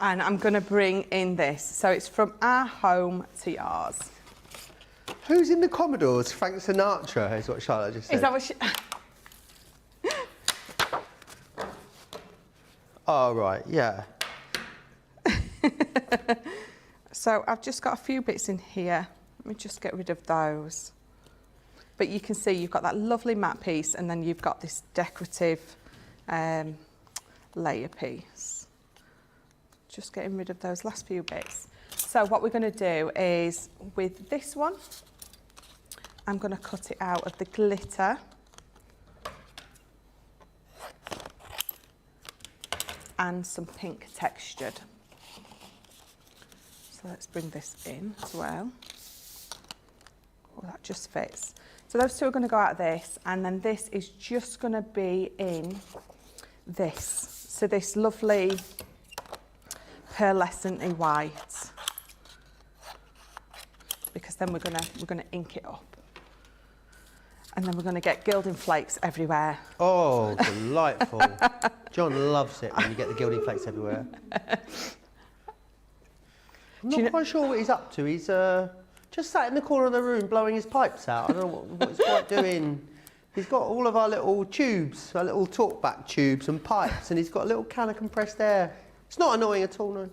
And I'm going to bring in this. So it's from our home to yours. Who's in the Commodores? Frank Sinatra is what Charlotte just said. Is that what she... Oh, right, yeah. So I've just got a few bits in here. Let me just get rid of those. But you can see you've got that lovely matte piece and then you've got this decorative layer piece. Just getting rid of those last few bits. So what we're going to do is, with this one, I'm going to cut it out of the glitter. And some pink textured. So let's bring this in as well. Oh, that just fits. So those two are going to go out of this, and then this is just going to be in this. So this lovely pearlescent-y white, because then we're gonna ink it up, and then we're gonna get gilding flakes everywhere. Oh, delightful. John loves it when you get the gilding flakes everywhere. I'm not quite sure what he's up to. He's just sat in the corner of the room blowing his pipes out. I don't know what he's quite doing. He's got all of our little tubes, our little talkback tubes and pipes, and he's got a little can of compressed air. It's not annoying at all, no.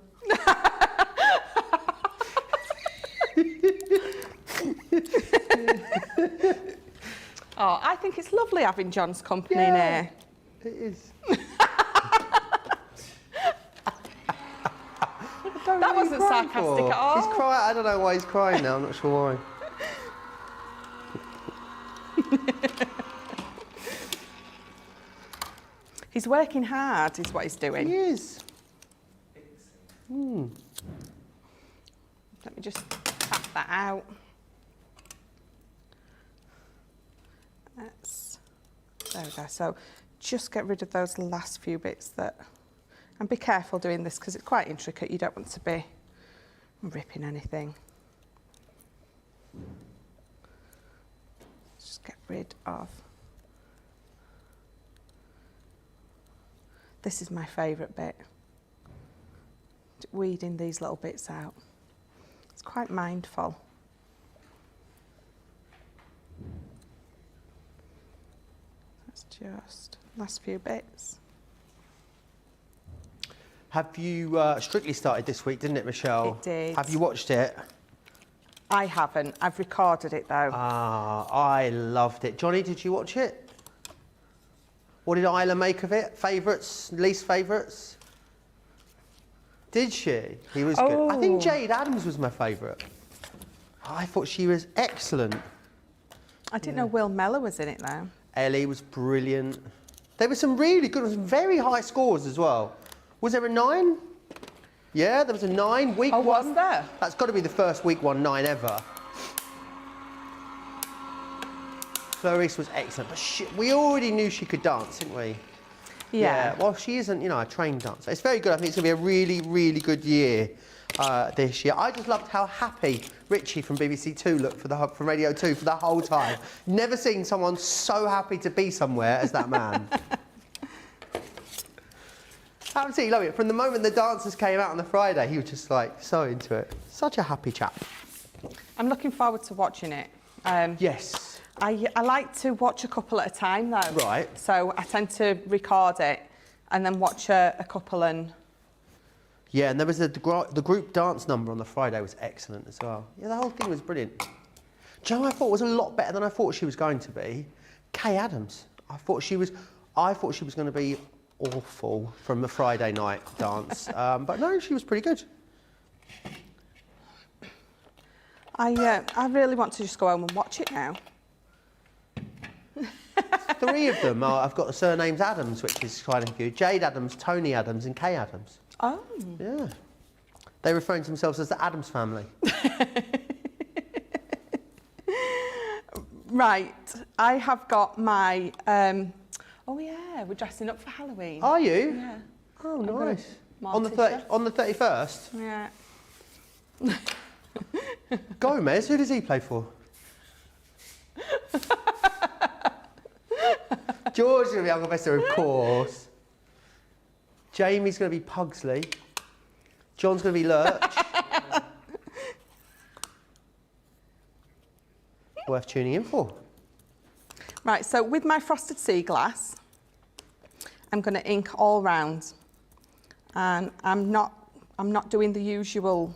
Oh, I think it's lovely having John's company in here. It is. That wasn't sarcastic at all. He's crying. I don't know why he's crying now. I'm not sure why. He's working hard, is what he's doing. He is. Let me just tap that out. There we go. So just get rid of those last few bits that, and be careful doing this because it's quite intricate. You don't want to be ripping anything. Just get rid of. This is my favourite bit. Weeding these little bits out. It's quite mindful. That's just last few bits. Have you Strictly started this week, didn't it, Michelle? It did. Have you watched it? I haven't. I've recorded it though. Ah, I loved it. Johnny, did you watch it? What did Isla make of it? Favourites, least favourites? Did she? He was good. I think Jade Adams was my favourite. I thought she was excellent. I didn't know Will Mellor was in it though. Ellie was brilliant. There were some really good, some very high scores as well. Was there a 9? Yeah, there was a 9. Week 1. Was there? That's got to be the first week 1 9 ever. Clarice was excellent, but we already knew she could dance, didn't we? Yeah. Well, she isn't, a trained dancer. It's very good. I think it's going to be a really, really good year this year. I just loved how happy Richie from BBC Two looked from Radio 2 for the whole time. Never seen someone so happy to be somewhere as that man. Absolutely love it. From the moment the dancers came out on the Friday, he was just like so into it. Such a happy chap. I'm looking forward to watching it. Yes. I like to watch a couple at a time though. Right. So I tend to record it and then watch a couple and... Yeah, and there was the group dance number on the Friday was excellent as well. Yeah, the whole thing was brilliant. Do you know what I thought was a lot better than I thought she was going to be? Kay Adams. I thought she was going to be awful from the Friday night dance, but no, she was pretty good. I really want to just go home and watch it now. 3 of them I've got the surnames Adams, which is quite a few. Jade Adams, Tony Adams and Kay Adams. Oh. Yeah. They're referring to themselves as the Adams family. Right, I have got my... oh yeah, we're dressing up for Halloween. Are you? Yeah. Oh, nice. On the Morticia. on the 31st? Yeah. Gomez, who does he play for? George's going to be Uncle Fester, of course. Jamie's going to be Pugsley. John's going to be Lurch. Worth tuning in for. Right, so with my frosted sea glass, I'm going to ink all round, and I'm not doing the usual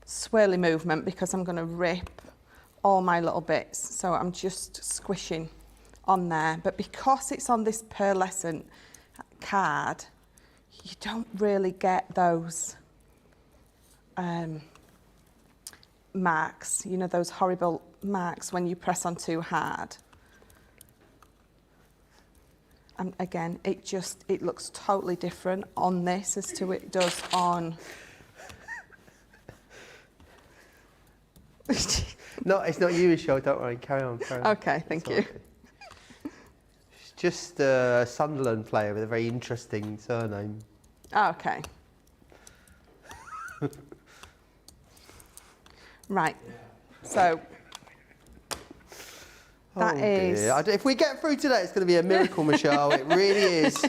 swirly movement because I'm going to rip all my little bits. So I'm just squishing on there, but because it's on this pearlescent card, you don't really get those marks, you know, those horrible marks when you press on too hard. And again, it looks totally different on this as to it does on. No, it's not you, Michelle. Don't worry. Carry on. Okay, thank you. She's just a Sunderland player with a very interesting surname. Okay. Right. So that is. Dear. If we get through today, it's going to be a miracle, Michelle. It really is.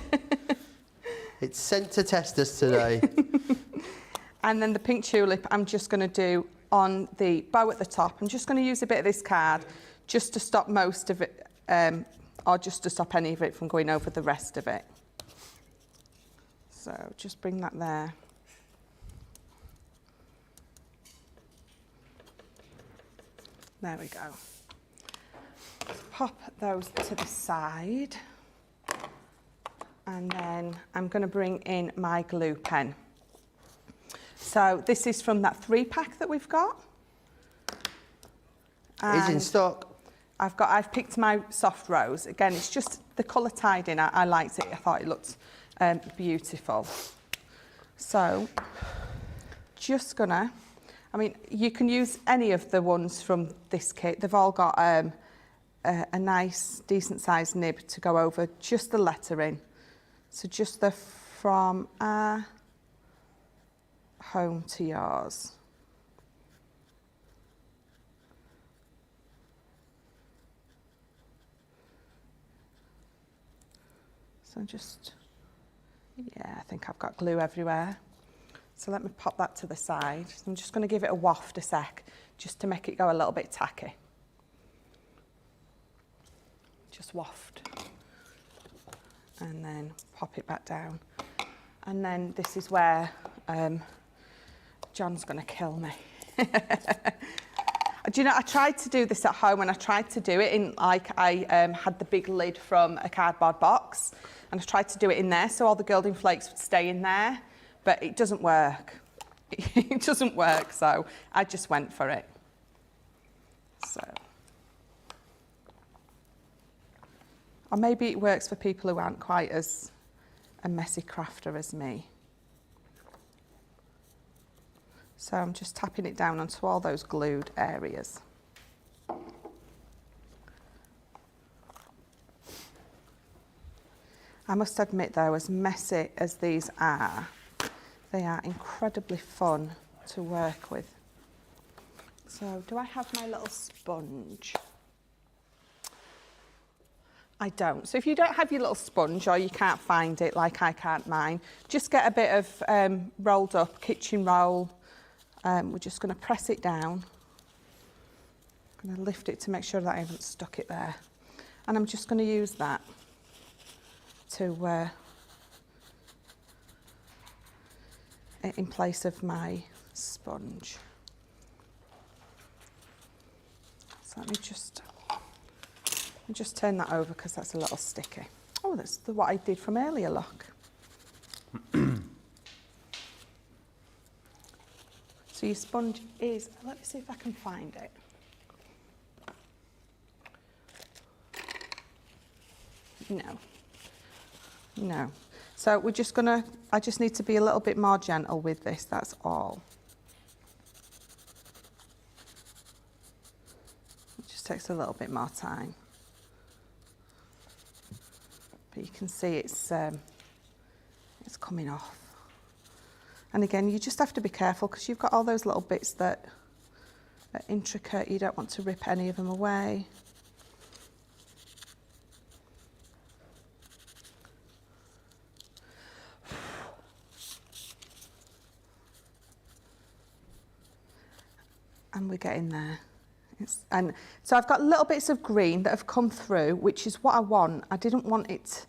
It's sent to test us today. And then the pink tulip, I'm just going to do on the bow at the top. I'm just going to use a bit of this card just to stop most of it, or just to stop any of it from going over the rest of it. So just bring that there. There we go. Pop those to the side. And then I'm going to bring in my glue pen. So this is from that 3-pack that we've got. It's in stock. I've picked my soft rose. Again, it's just the colour tied in. I liked it. I thought it looked beautiful. So just gonna, I mean, you can use any of the ones from this kit. They've all got a nice, decent sized nib to go over just the lettering. So just the from our home to yours. So just, yeah, I think I've got glue everywhere. So let me pop that to the side. I'm just going to give it a waft a sec, just to make it go a little bit tacky. Just waft. And then pop it back down. And then this is where John's going to kill me. Do you know, I tried to do this at home, and I tried to do it in, like, I had the big lid from a cardboard box, and I tried to do it in there so all the gilding flakes would stay in there, but it doesn't work. It doesn't work, so I just went for it. So. Or maybe it works for people who aren't quite as a messy crafter as me. So I'm just tapping it down onto all those glued areas. I must admit though, as messy as these are, they are incredibly fun to work with. So do I have my little sponge? I don't. So if you don't have your little sponge, or you can't find it, like I can't mine, just get a bit of rolled up kitchen roll. We're just going to press it down. I'm going to lift it to make sure that I haven't stuck it there. And I'm just going to use that to in place of my sponge. So let me just turn that over because that's a little sticky. Oh, that's what I did from earlier, look. So your sponge is, let me see if I can find it. No. So we're just gonna, I just need to be a little bit more gentle with this, that's all. It just takes a little bit more time. But you can see it's coming off. And again, you just have to be careful because you've got all those little bits that are intricate. You don't want to rip any of them away. And we're getting there. And so I've got little bits of green that have come through, which is what I want. I didn't want it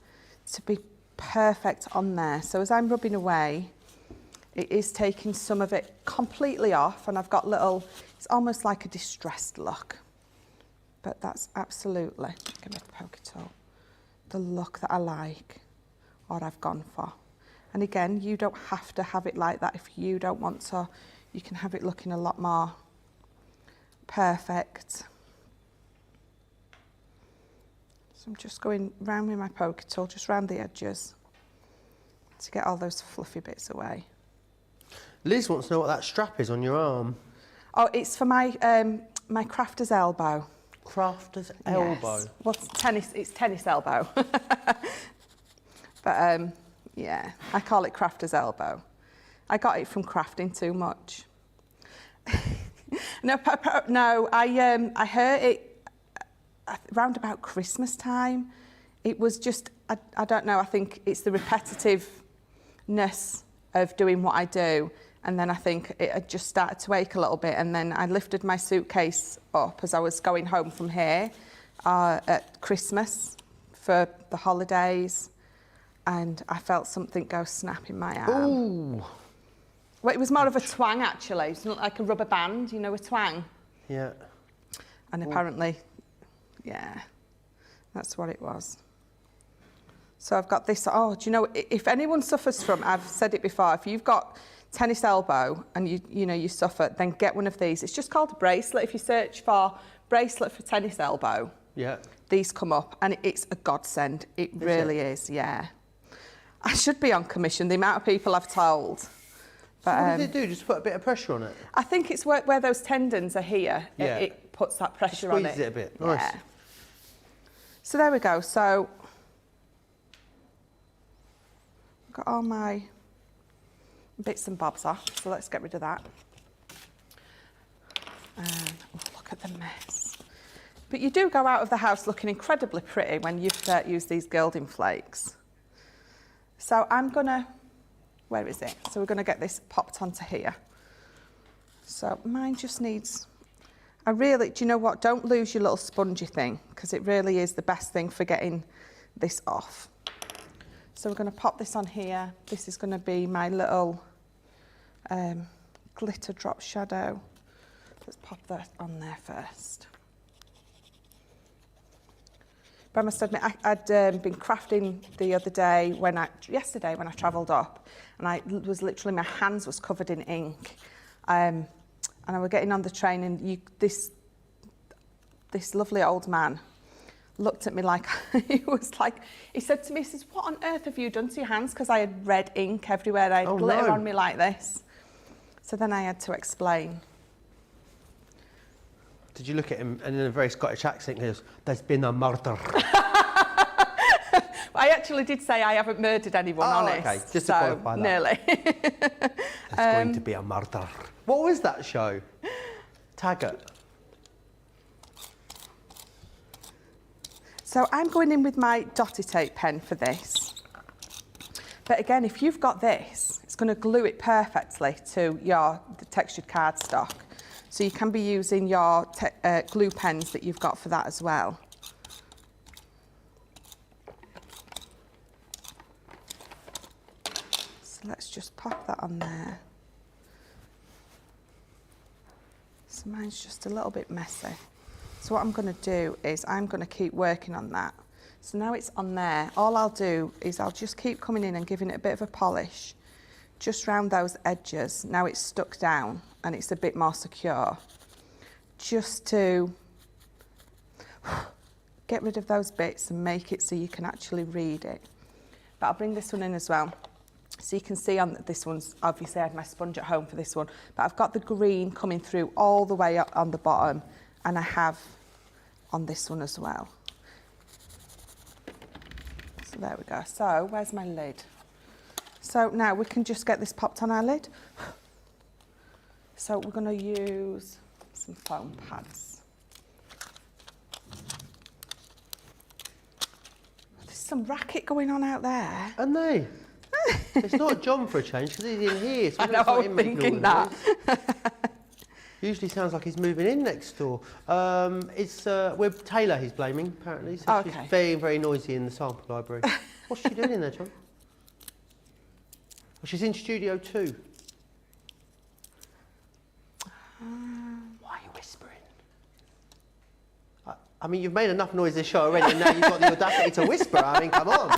to be perfect on there. So as I'm rubbing away, it is taking some of it completely off, and I've got little, it's almost like a distressed look. But that's absolutely, give me a poke tool, the look that I like, or I've gone for. And again, you don't have to have it like that if you don't want to. You can have it looking a lot more perfect. So I'm just going round with my poke tool, just round the edges to get all those fluffy bits away. Liz wants to know what that strap is on your arm. Oh, it's for my my crafter's elbow. Crafter's elbow? Yes. Well, it's tennis elbow. But yeah, I call it crafter's elbow. I got it from crafting too much. No, I heard it round about Christmas time. It was just, I don't know, I think it's the repetitiveness of doing what I do. And then I think it had just started to ache a little bit. And then I lifted my suitcase up as I was going home from here at Christmas for the holidays. And I felt something go snap in my arm. Ooh. Well, it was more of a twang, actually. It's not like a rubber band, you know, a twang. Yeah. And apparently, yeah, that's what it was. So I've got this. Oh, do you know, if anyone suffers from, I've said it before, if you've got tennis elbow and you suffer, then get one of these. It's just called a bracelet. If you search for bracelet for tennis elbow, yeah, these come up, and it's a godsend. It really is, yeah. I should be on commission, the amount of people I've told. But, so what does it do? Just put a bit of pressure on it? I think it's where those tendons are here. Yeah. It puts that pressure on it. Squeezes it a bit. Nice. Yeah. So there we go. So I've got all my bits and bobs off. So let's get rid of that. And look at the mess. But you do go out of the house looking incredibly pretty when you've used these gilding flakes. So I'm gonna, where is it? So we're gonna get this popped onto here. So mine just needs, do you know what? Don't lose your little spongy thing, because it really is the best thing for getting this off. So we're gonna pop this on here. This is gonna be my little glitter drop shadow. Let's pop that on there first. But I must admit, I'd been crafting the other day, yesterday when I travelled up, and I was literally, my hands was covered in ink. And I was getting on the train, and this lovely old man looked at me like, he said to me, he says, "What on earth have you done to your hands?" Because I had red ink everywhere, I had glitter on me like this. So then I had to explain. Did you look at him and in a very Scottish accent, he goes, "There's been a murder." I actually did say I haven't murdered anyone, honest. Okay, just to qualify that. Nearly. There's going to be a murder. What was that show? Taggart. So I'm going in with my dotty tape pen for this. But again, if you've got this, it's going to glue it perfectly to the textured cardstock. So you can be using your glue pens that you've got for that as well. So let's just pop that on there. So mine's just a little bit messy. So what I'm going to do is I'm going to keep working on that. So now it's on there. All I'll do is I'll just keep coming in and giving it a bit of a polish just round those edges. Now it's stuck down and it's a bit more secure. Just to get rid of those bits and make it so you can actually read it. But I'll bring this one in as well. So you can see on this one's, obviously I had my sponge at home for this one, but I've got the green coming through all the way up on the bottom, and I have on this one as well. So there we go. So where's my lid? So now we can just get this popped on our lid. So we're going to use some foam pads. There's some racket going on out there. And they? It's not John for a change, because he's in here. So I know, I was thinking that. Usually sounds like he's moving in next door. We're Taylor he's blaming, apparently. So Okay. she's very, very noisy in the sample library. What's she doing in there, John? Well, she's in Studio 2. Why are you whispering? I mean, you've made enough noise this show already, and now you've got the audacity to whisper. I mean, come on.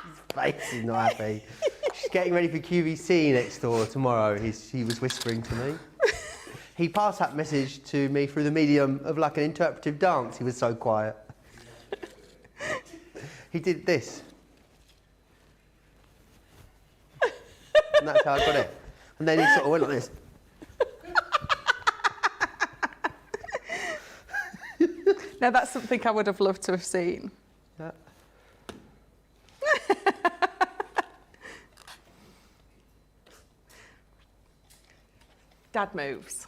His face is not happy. She's getting ready for QVC next door tomorrow. He was whispering to me. He passed that message to me through the medium of like an interpretive dance. He was so quiet. He did this. And that's how I got it. And then he sort of went like this. Now that's something I would have loved to have seen. Yeah. Dad moves.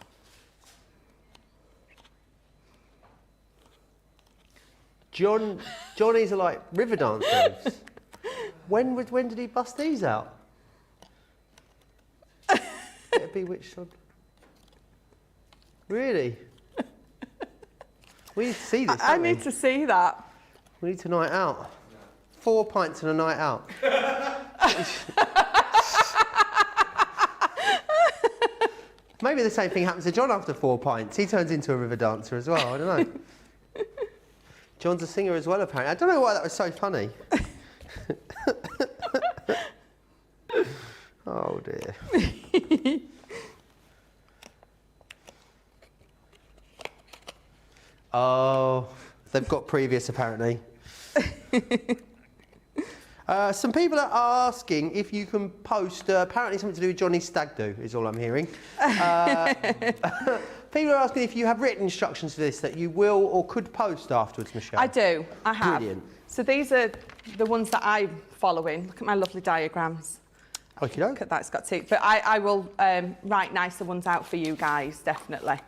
Johnny's are like river dance moves. When did he bust these out? It'd be which one? Really? We need to see this. I don't we? need to see that. We need a night out. 4 pints and a night out. Maybe the same thing happens to John after 4 pints. He turns into a river dancer as well. I don't know. John's a singer as well, apparently. I don't know why that was so funny. Oh dear. Oh, they've got previous apparently. Some people are asking if you can post, apparently something to do with Johnny's stag do, is all I'm hearing. People are asking if you have written instructions for this that you will or could post afterwards, Michelle. I do, I have. Brilliant. So these are the ones that I'm following. Look at my lovely diagrams. Okie Look doke. at that, it's got teeth. But I will write nicer ones out for you guys, definitely.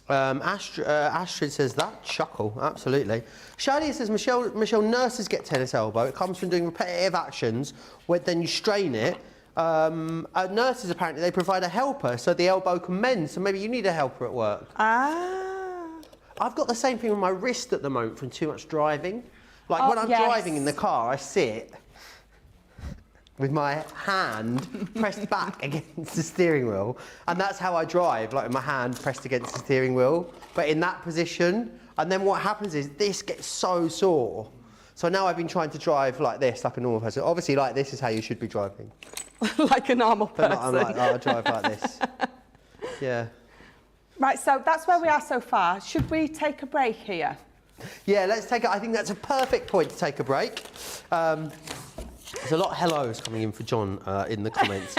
Astrid says that. Chuckle, absolutely. Shadia says, Michelle, nurses get tennis elbow. It comes from doing repetitive actions where then you strain it. Nurses, apparently, they provide a helper so the elbow can mend. So maybe you need a helper at work. Ah. I've got the same thing with my wrist at the moment from too much driving. Like when I'm driving in the car, I sit with my hand pressed back against the steering wheel, and that's how I drive, like with my hand pressed against the steering wheel, but in that position. And then what happens is this gets so sore. So now I've been trying to drive like this, like a normal person. Obviously, like this is how you should be driving. Like a normal But person. I'm like, oh, I drive like this. Yeah. Right, so that's where we are so far. Should we take a break here? Yeah, let's take it. I think that's a perfect point to take a break. There's a lot of hellos coming in for John in the comments.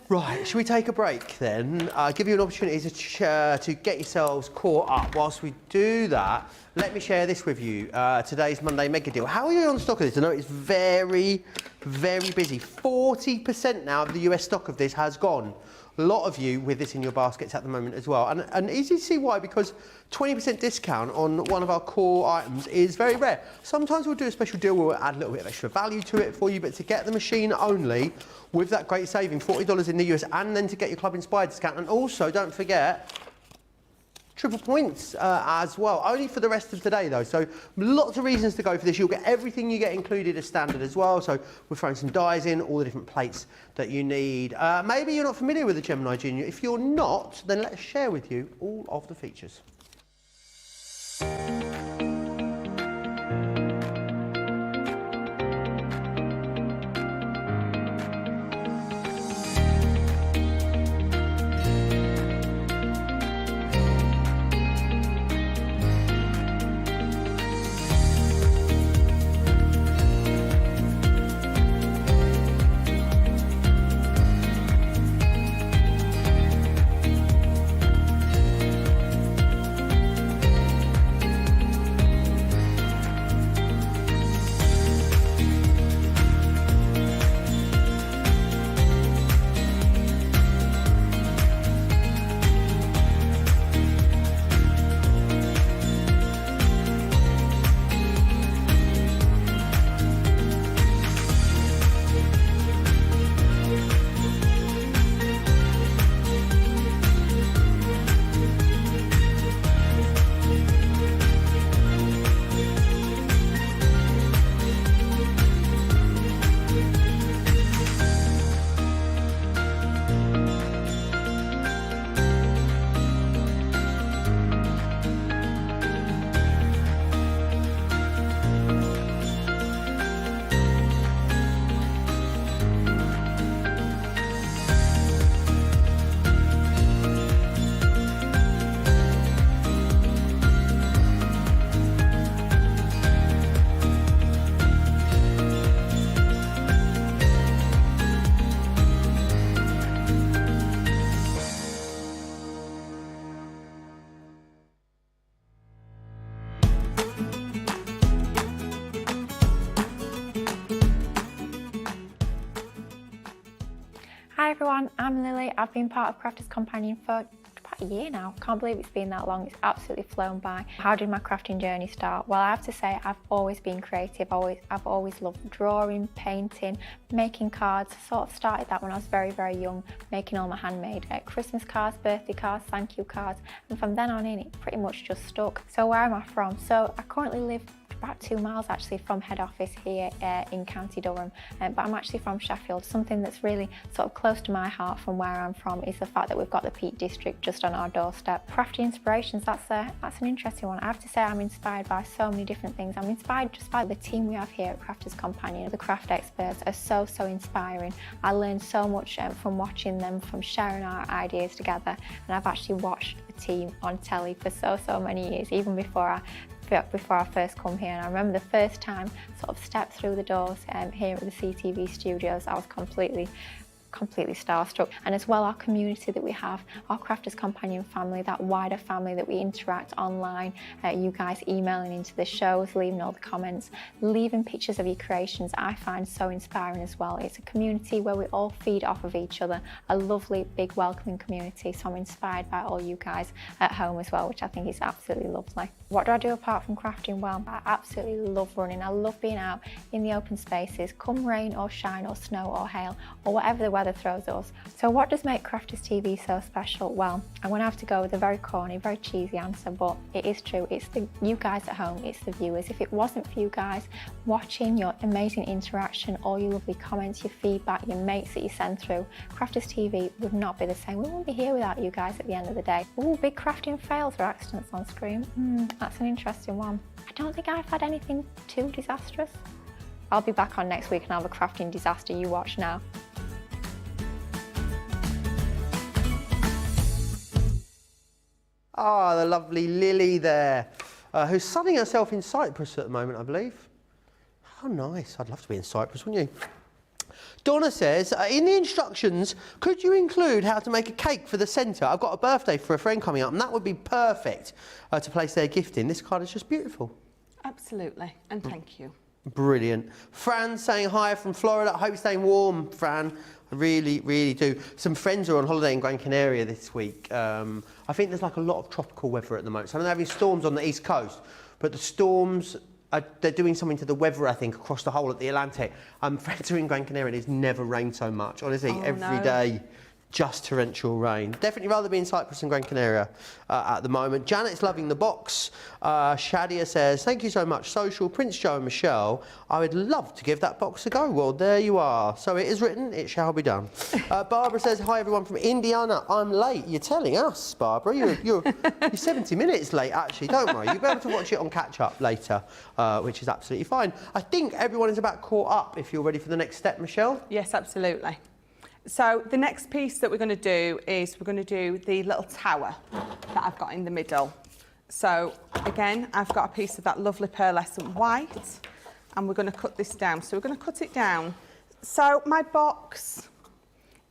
Right, should we take a break then? Give you an opportunity to get yourselves caught up. Whilst we do that, let me share this with you. Today's Monday Mega Deal. How are you on stock of this? I know it's very, very busy. 40% now of the US stock of this has gone. A lot of you with this in your baskets at the moment as well. And easy to see why, because 20% discount on one of our core items is very rare. Sometimes we'll do a special deal where we'll add a little bit of extra value to it for you, but to get the machine only with that great saving, $40 in the US, and then to get your Club Inspired discount. And also, don't forget, triple points as well, only for the rest of today though. So lots of reasons to go for this. You'll get everything you get included as standard as well. So we're throwing some dies in, all the different plates that you need. Maybe you're not familiar with the Gemini Junior. If you're not, then let's share with you all of the features. everyone, I'm Lily. I've been part of Crafters Companion for about a year now. Can't believe it's been that long. It's absolutely flown by. How did my crafting journey start? Well, I have to say I've always been creative. I've always loved drawing, painting, making cards. I sort of started that when I was very, very young, making all my handmade Christmas cards, birthday cards, thank you cards, and from then on in it pretty much just stuck. So where am I from? So I currently live about 2 miles actually from head office here in County Durham, but I'm actually from Sheffield. Something that's really sort of close to my heart from where I'm from is the fact that we've got the Peak District just on our doorstep. Crafty inspirations, that's an interesting one. I have to say I'm inspired by so many different things. I'm inspired just by the team we have here at Crafters Companion. The craft experts are so inspiring. I learned so much from watching them, from sharing our ideas together, and I've actually watched the team on telly for so many years, even before I first come here. And I remember the first time sort of stepped through the doors here at the CTV studios, I was completely starstruck. And as well, our community that we have, our Crafters Companion family, that wider family that we interact online, you guys emailing into the shows, leaving all the comments, leaving pictures of your creations, I find so inspiring as well. It's a community where we all feed off of each other, a lovely, big, welcoming community. So I'm inspired by all you guys at home as well, which I think is absolutely lovely. What do I do apart from crafting? Well, I absolutely love running. I love being out in the open spaces, come rain or shine or snow or hail or whatever the weather throws us. So what does make Crafters TV so special? Well, I'm going to have to go with a very corny, very cheesy answer, but it is true. It's you guys at home, it's the viewers. If it wasn't for you guys watching, your amazing interaction, all your lovely comments, your feedback, your mates that you send through, Crafters TV would not be the same. We wouldn't be here without you guys at the end of the day. Ooh, big crafting fails or accidents on screen. That's an interesting one. I don't think I've had anything too disastrous. I'll be back on next week and I'll have a crafting disaster you watch now. Ah, the lovely Lily there, who's sunning herself in Cyprus at the moment, I believe. How nice. I'd love to be in Cyprus, wouldn't you? Donna says, in the instructions, could you include how to make a cake for the centre? I've got a birthday for a friend coming up, and that would be perfect to place their gift in. This card is just beautiful. Absolutely, and thank you. Brilliant. Fran saying hi from Florida. I hope you're staying warm, Fran. I really, really do. Some friends are on holiday in Gran Canaria this week. I think there's like a lot of tropical weather at the moment. So they're having storms on the east coast, but the storms, they're doing something to the weather, I think, across the whole of the Atlantic. Friends are in Gran Canaria and it's never rained so much. Honestly, every day, just torrential rain. Definitely rather be in Cyprus than Gran Canaria at the moment. Janet's loving the box. Shadia says, thank you so much, Social. Prince Joe and Michelle, I would love to give that box a go. Well, there you are. So it is written, it shall be done. Barbara says, hi everyone from Indiana. I'm late. You're telling us, Barbara. You're 70 minutes late, actually. Don't worry. You'll be able to watch it on catch-up later, which is absolutely fine. I think everyone is about caught up if you're ready for the next step, Michelle. Yes, absolutely. So the next piece that we're going to do is we're going to do the little tower that I've got in the middle. So again, I've got a piece of that lovely pearlescent white and we're going to cut this down. So we're going to cut it down. So my box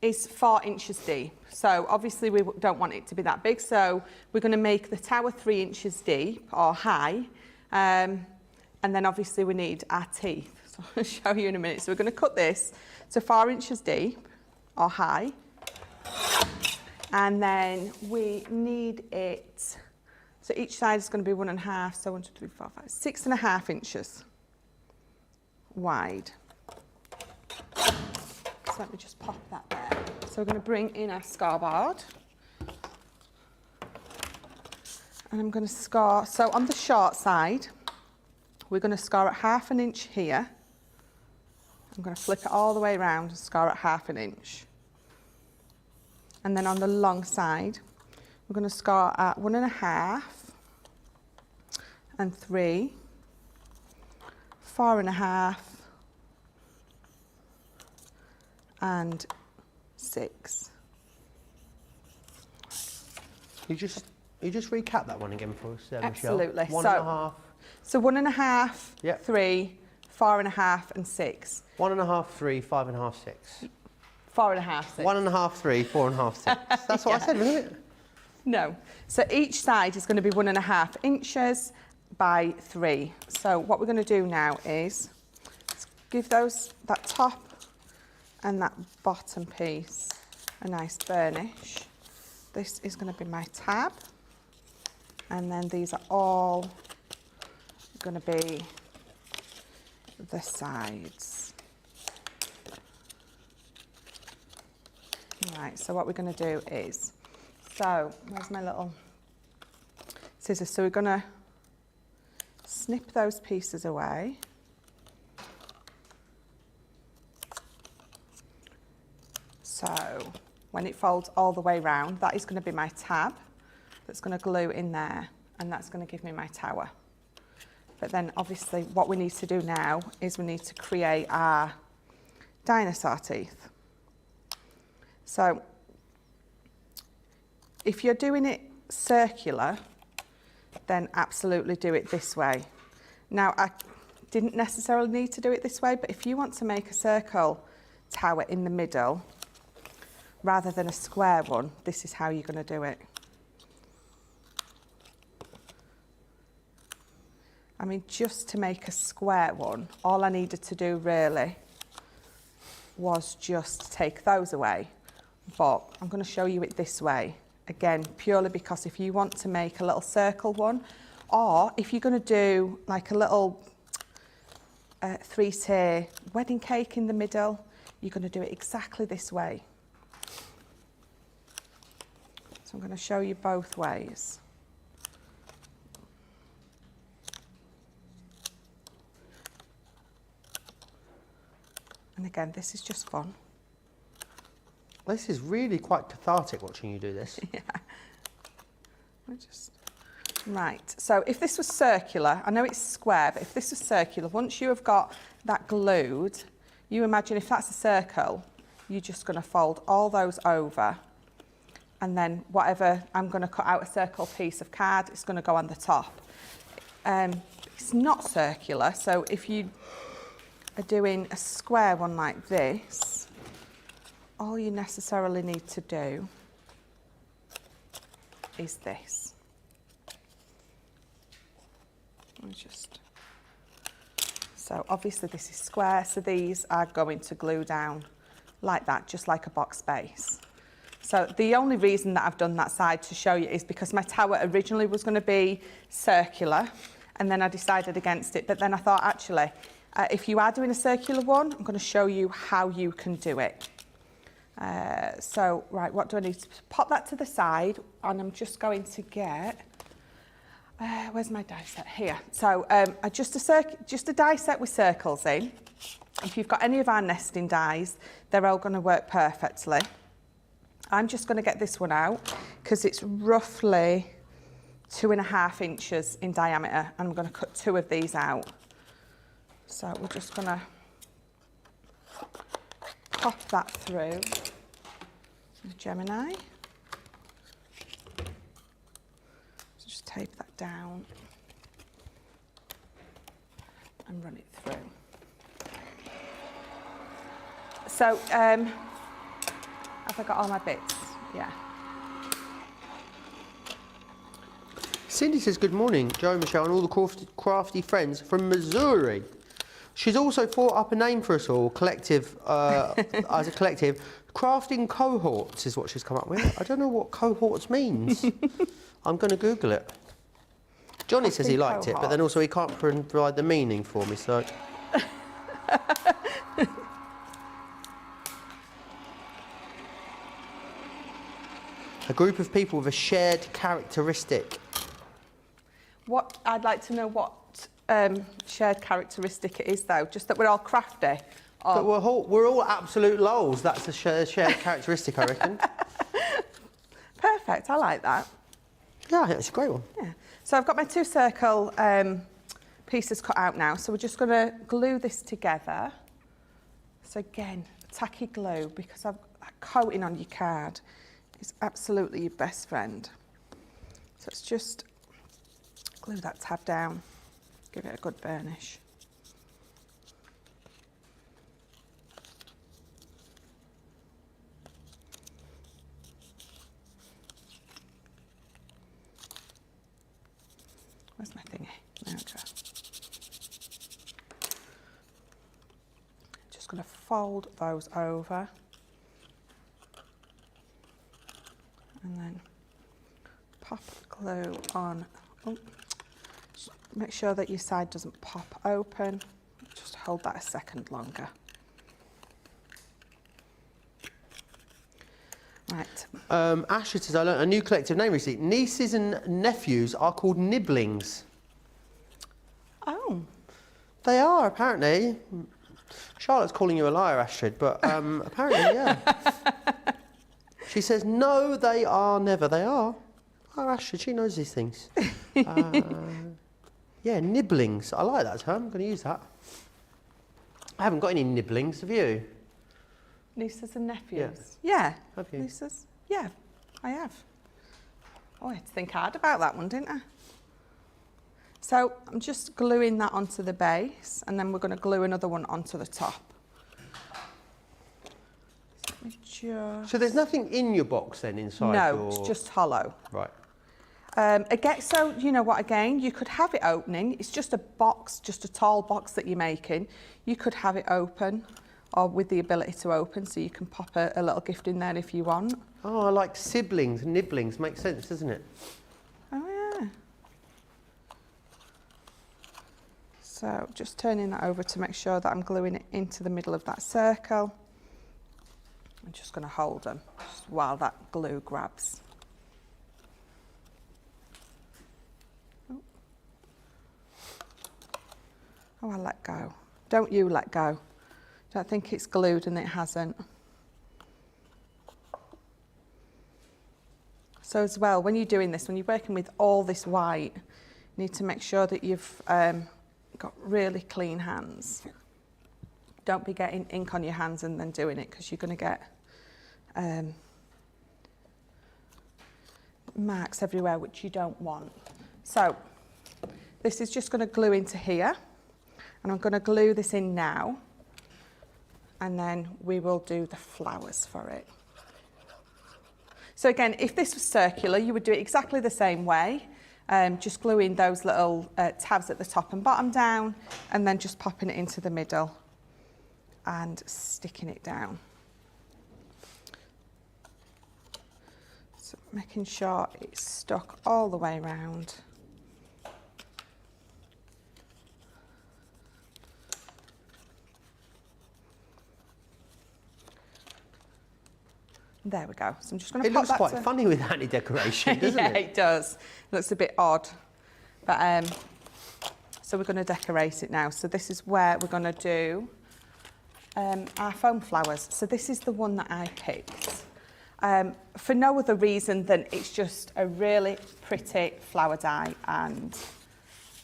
is 4 inches deep. So obviously we don't want it to be that big. So we're going to make the tower 3 inches deep or high. And then obviously we need our teeth. So I'll show you in a minute. So we're going to cut this to 4 inches deep or high, and then we need it, so each side is going to be 1.5, so 1, 2, 3, 4, 5, 6.5 inches wide. So let me just pop that there. So we're going to bring in our scoreboard, and I'm going to score, so on the short side we're going to score at 1/2 inch here. I'm going to flip it all the way around and score at 1/2 inch. And then on the long side, we're going to score at 1.5 and 3, 4.5 and 6. You just recap that one again for us, Michelle. Absolutely. 1.5. So 1.5, Yep. 3, 4.5 and 6. 1.5, 3, 5.5, 6. 4.5, 6. 1.5, 3, 4.5, 6. That's what I said, wasn't it? No. So each side is going to be 1.5 inches by 3. So what we're going to do now is give that top and that bottom piece a nice burnish. This is going to be my tab, and then these are all going to be the sides. Right, so what we're going to do is, so where's my little scissors? So we're going to snip those pieces away. So when it folds all the way round, that is going to be my tab that's going to glue in there, and that's going to give me my tower. But then obviously what we need to do now is we need to create our dinosaur teeth. So if you're doing it circular, then absolutely do it this way. Now, I didn't necessarily need to do it this way, but if you want to make a circle tower in the middle, rather than a square one, this is how you're going to do it. I mean, just to make a square one, all I needed to do really was just take those away. But I'm going to show you it this way, again, purely because if you want to make a little circle one, or if you're going to do like a little 3-tier wedding cake in the middle, you're going to do it exactly this way. So I'm going to show you both ways. And again, this is just fun. This is really quite cathartic watching you do this. Yeah. Right, so if this was circular, I know it's square, but if this was circular, once you have got that glued, you imagine if that's a circle, you're just going to fold all those over, and then whatever, I'm going to cut out a circle piece of card, it's going to go on the top. It's not circular, so if you are doing a square one like this, all you necessarily need to do is this. So obviously this is square, so these are going to glue down like that, just like a box base. So the only reason that I've done that side to show you is because my tower originally was going to be circular, and then I decided against it. But then I thought, actually, if you are doing a circular one, I'm going to show you how you can do it. So, right, what do I need to pop that to the side? And I'm just going to get, where's my die set? Here. So, just a die set with circles in. If you've got any of our nesting dies, they're all going to work perfectly. I'm just going to get this one out because it's roughly 2.5 inches in diameter, and I'm going to cut 2 of these out. So we're just going to pop that through the Gemini. So just tape that down and run it through. So, have I got all my bits? Yeah. Cindy says, good morning, Joe, Michelle and all the crafty friends from Missouri. She's also thought up a name for us all, collective, as a collective. Crafting cohorts is what she's come up with. I don't know what cohorts means. I'm going to Google it. Johnny says he liked it, but then also he can't provide the meaning for me, so... A group of people with a shared characteristic. What I'd like to know what shared characteristic it is, though. Just that we're all crafty. But we're all absolute lols. That's a shared characteristic, I reckon. Perfect. I like that. Yeah, I think it's a great one. Yeah. So I've got my 2 circle pieces cut out now. So we're just going to glue this together. So again, tacky glue, because I've that coating on your card is absolutely your best friend. So let's just glue that tab down, give it a good burnish. Where's my thingy? There we go. Just going to fold those over. glue on. Oh, make sure that your side doesn't pop open. Just hold that a second longer. Right. Asher says, I learned a new collective name recently. Nieces and nephews are called nibblings. Oh. They are, apparently. Charlotte's calling you a liar, Astrid, but apparently, yeah. She says, no, they are never. They are. Oh, Astrid, she knows these things. Yeah, nibblings. I like that term. I'm going to use that. I haven't got any nibblings, have you? Nieces and nephews? Yeah. Have you? Nieces? Yeah, I have. Oh, I had to think hard about that one, didn't I? So I'm just gluing that onto the base, and then we're going to glue another one onto the top. Let me just... So there's nothing in your box then inside? No, it's just hollow. Right. Again, so you know what, again, you could have it opening. It's just a box, just a tall box that you're making. You could have it open, or with the ability to open, so you can pop a little gift in there if you want. Oh, I like siblings, nibblings. Makes sense, doesn't it? Oh, yeah. So just turning that over to make sure that I'm gluing it into the middle of that circle. I'm just going to hold them just while that glue grabs. Oh, I let go. Don't you let go. Don't think it's glued and it hasn't. So as well, when you're doing this, when you're working with all this white, you need to make sure that you've got really clean hands. Don't be getting ink on your hands and then doing it, because you're going to get marks everywhere, which you don't want. So this is just going to glue into here, and I'm going to glue this in now, and then we will do the flowers for it. So again, if this was circular, you would do it exactly the same way. Just gluing those little tabs at the top and bottom down, and then just popping it into the middle and sticking it down. So making sure it's stuck all the way around. There we go. So I'm just going to pop that. It looks quite funny with anti-decoration, doesn't yeah, it? it does. It looks a bit odd. But so we're going to decorate it now. So this is where we're going to do our foam flowers. So this is the one that I picked. For no other reason than it's just a really pretty flower die and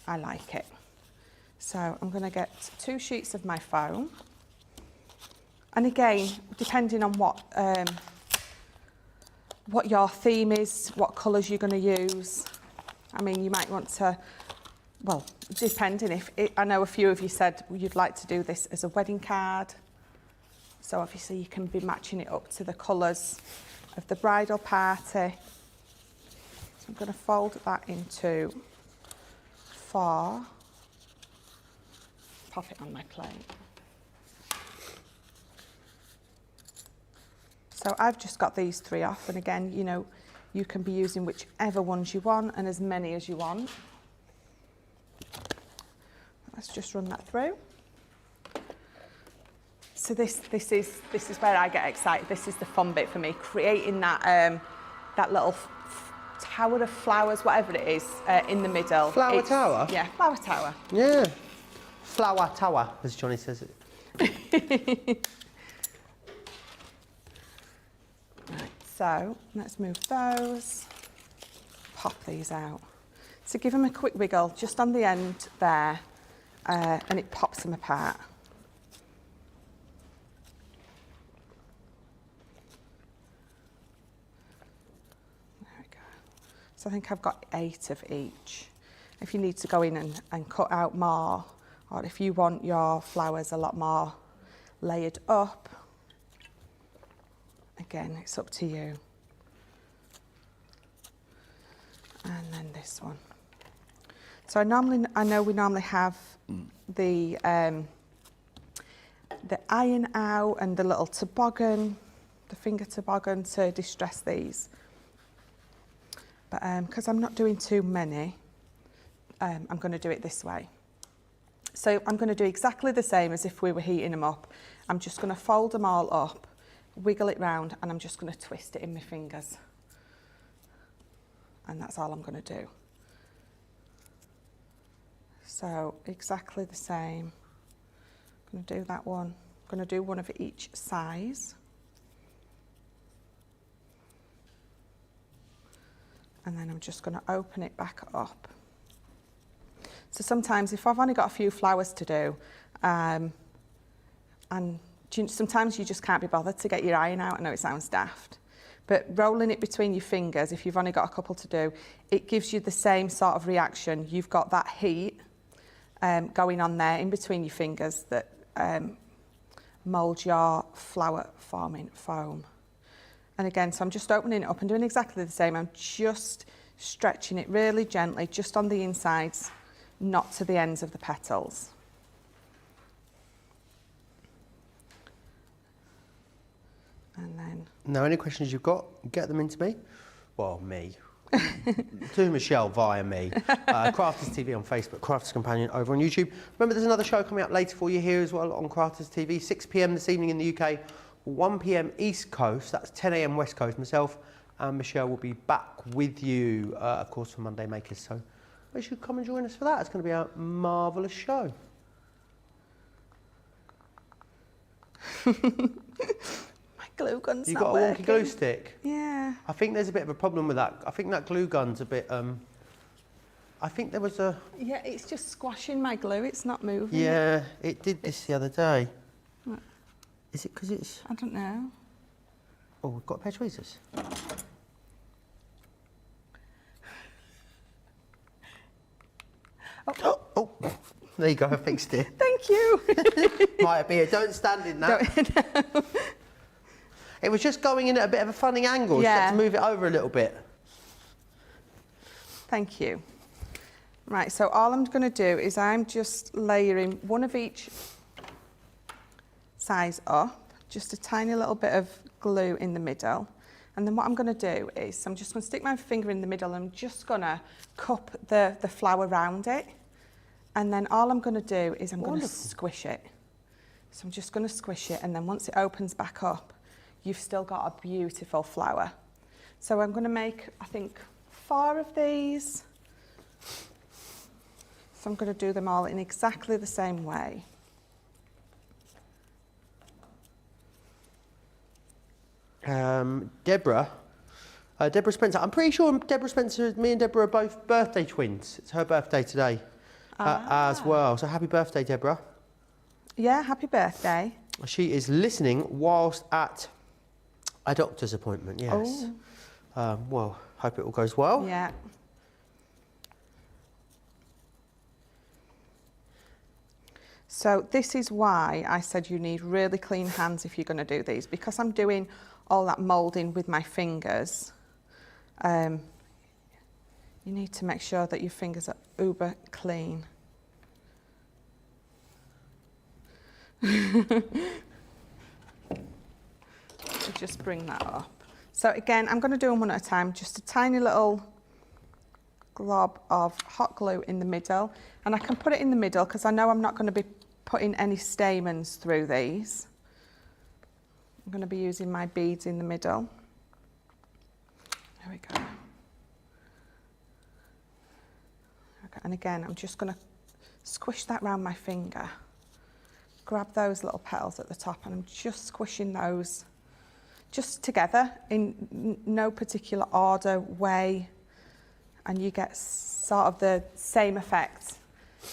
I like it. So I'm going to get 2 sheets of my foam. And again, depending on what your theme is, what colours you're going to use. I mean, you might want to, well, depending I know a few of you said you'd like to do this as a wedding card. So obviously you can be matching it up to the colours of the bridal party. So I'm going to fold that into 4. Pop it on my plate. So I've just got these 3 off, and again, you know, you can be using whichever ones you want and as many as you want. Let's just run that through. So this is where I get excited. This is the fun bit for me, creating that that little tower of flowers, whatever it is, in the middle. Flower tower? Yeah, flower tower. Yeah. Flower tower, as Johnny says it. Right, so let's move those, pop these out. So give them a quick wiggle just on the end there, and it pops them apart. There we go. So I think I've got 8 of each. If you need to go in and cut out more, or if you want your flowers a lot more layered up, again, it's up to you. And then this one. So I know we normally have the iron out and the little toboggan, the finger toboggan to distress these. But because I'm not doing too many, I'm going to do it this way. So I'm going to do exactly the same as if we were heating them up. I'm just going to fold them all up, wiggle it round, and I'm just going to twist it in my fingers. And that's all I'm going to do. So exactly the same. I'm going to do that one. I'm going to do one of each size. And then I'm just going to open it back up. So sometimes if I've only got a few flowers to do, and sometimes you just can't be bothered to get your iron out. I know it sounds daft, but rolling it between your fingers, if you've only got a couple to do, it gives you the same sort of reaction. You've got that heat going on there in between your fingers that mould your flower forming foam. And again, so I'm just opening it up and doing exactly the same. I'm just stretching it really gently, just on the insides, not to the ends of the petals. And then... Now, any questions you've got, get them into me. Well, me. To Michelle via me. Crafters TV on Facebook, Crafters Companion over on YouTube. Remember, there's another show coming up later for you here as well on Crafters TV, 6 p.m. this evening in the UK, 1 p.m. East Coast, that's 10 a.m. West Coast. Myself and Michelle will be back with you, of course, for Monday Makers. So you should come and join us for that. It's going to be a marvellous show. Glue gun's You not got a working. wonky glue stick? Yeah. I think there's a bit of a problem with that. I think that glue gun's a bit, I think there was a... Yeah, it's just squashing my glue, it's not moving. Yeah, it did this the other day. What? Is it because it's... I don't know. Oh, we've got a pair of tweezers. Oh, there you go, I fixed it. Thank you. Might be. Don't stand in that. No. It was just going in at a bit of a funny angle. Yeah. You had to move it over a little bit. Thank you. Right, so all I'm going to do is I'm just layering one of each size up, just a tiny little bit of glue in the middle. And then what I'm going to do is I'm just going to stick my finger in the middle and I'm just going to cup the flower around it. And then all I'm going to do is I'm going to squish it. So I'm just going to squish it, and then once it opens back up, you've still got a beautiful flower. So I'm going to make, I think, 4 of these. So I'm going to do them all in exactly the same way. Deborah Spencer. I'm pretty sure Deborah Spencer, me and Deborah are both birthday twins. It's her birthday today as well. So happy birthday, Deborah. Yeah, happy birthday. She is listening whilst at a doctor's appointment, yes. Oh. Well, hope it all goes well. Yeah. So this is why I said you need really clean hands if you're going to do these, because I'm doing all that moulding with my fingers. You need to make sure that your fingers are uber clean. Just bring that up. So again, I'm going to do them one at a time, just a tiny little glob of hot glue in the middle, and I can put it in the middle because I know I'm not going to be putting any stamens through these. I'm going to be using my beads in the middle. There we go. Okay, and again, I'm just going to squish that round my finger. Grab those little petals at the top, and I'm just squishing those just together in no particular order, way, and you get sort of the same effect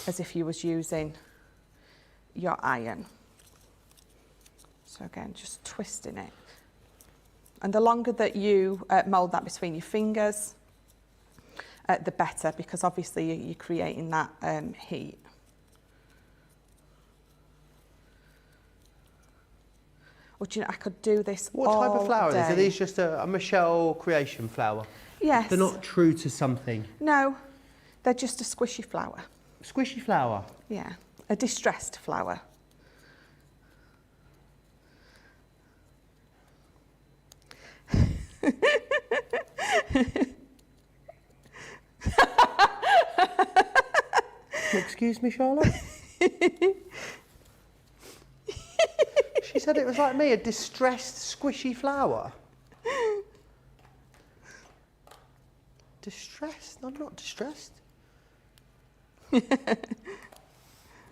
as if you was using your iron. So again, just twisting it. And the longer that you mould that between your fingers, the better, because obviously you're creating that heat. Or do you know, I could do this What all type of flower are day. these? Are these just a Michelle creation flower? Yes. They're not true to something. No, they're just a squishy flower. Squishy flower? Yeah, a distressed flower. Excuse me, Charlotte? She said it was like me, a distressed, squishy flower. Distressed? I'm not distressed.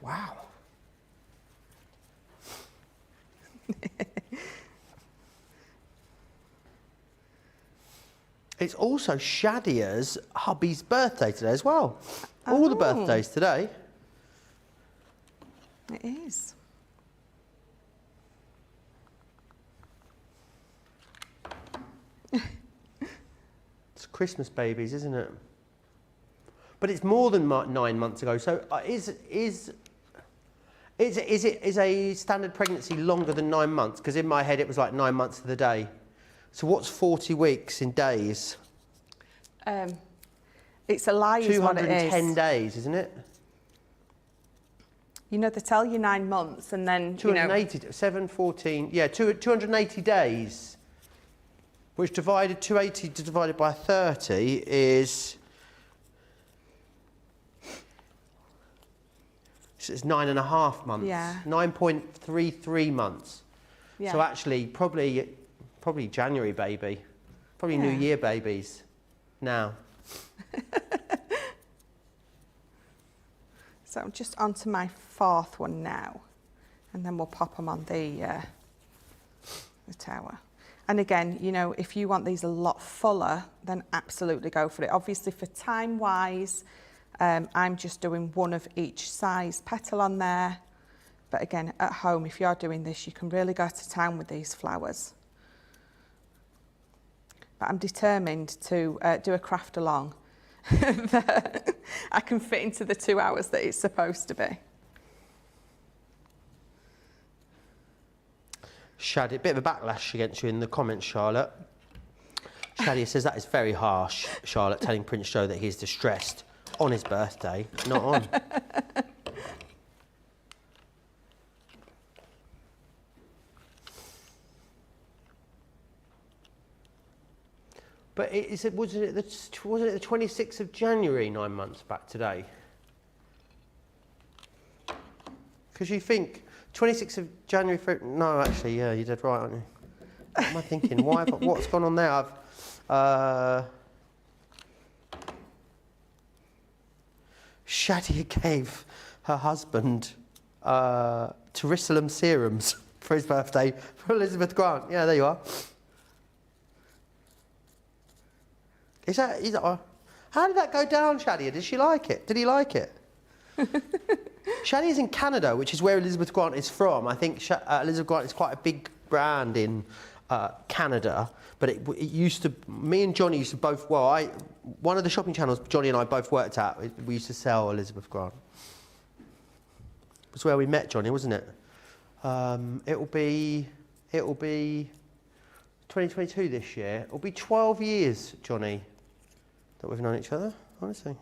Wow. It's also Shadia's hubby's birthday today as well. All the birthdays today. It is. It's Christmas babies, isn't it? But it's more than 9 months ago. So is a standard pregnancy longer than 9 months? Because in my head it was like 9 months to the day. So what's 40 weeks in days? It's a lie, is what it is. 210 days, isn't it? You know, they tell you 9 months and then, 280, 7, 14, yeah, 280 days. Which 280 divided by 30 is... It's 9.5 months. Yeah. 9.33 months. Yeah. So actually, probably January baby. Probably New Year babies now. So I'm just onto my 4th one now, and then we'll pop them on the tower. And again, you know, if you want these a lot fuller, then absolutely go for it. Obviously, for time-wise, I'm just doing one of each size petal on there. But again, at home, if you're doing this, you can really go to town with these flowers. But I'm determined to do a craft along that I can fit into the 2 hours that it's supposed to be. Shadi, a bit of a backlash against you in the comments, Charlotte. Shadia says that is very harsh, Charlotte, telling Prince Joe that he's distressed on his birthday, not on. But wasn't it the 26th of January, 9 months back today? Because you think 26th of January. No, actually, yeah, you're dead right, aren't you? What am I thinking? What's gone on there? Shadia gave her husband Jerusalem serums for his birthday for Elizabeth Grant. Yeah, there you are. How did that go down, Shadia? Did she like it? Did he like it? Shadia's in Canada, which is where Elizabeth Grant is from. I think Elizabeth Grant is quite a big brand in Canada, but it used to. Me and Johnny used to both. Well, one of the shopping channels Johnny and I both worked at. We used to sell Elizabeth Grant. It was where we met Johnny, wasn't it? It'll be 2022 this year. It'll be 12 years, Johnny, that we've known each other, honestly.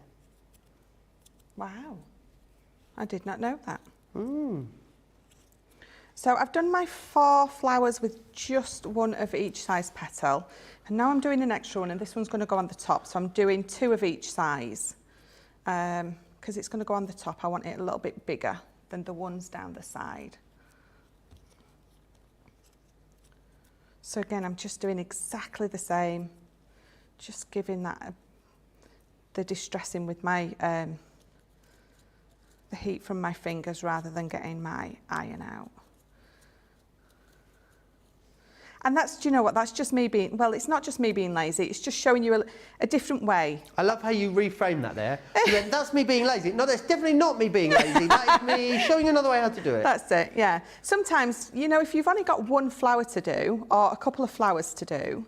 Wow, I did not know that. Mm. So I've done my 4 flowers with just one of each size petal, and now I'm doing an extra one, and this one's going to go on the top. So I'm doing 2 of each size because it's going to go on the top. I want it a little bit bigger than the ones down the side. So again, I'm just doing exactly the same, just giving that the distressing with my the heat from my fingers rather than getting my iron out. And that's, do you know what, that's just me being, well, it's not just me being lazy, it's just showing you a different way. I love how you reframe that there. You went, that's me being lazy. No, that's definitely not me being lazy. That is me showing you another way how to do it. That's it, yeah. Sometimes, you know, if you've only got one flower to do, or a couple of flowers to do,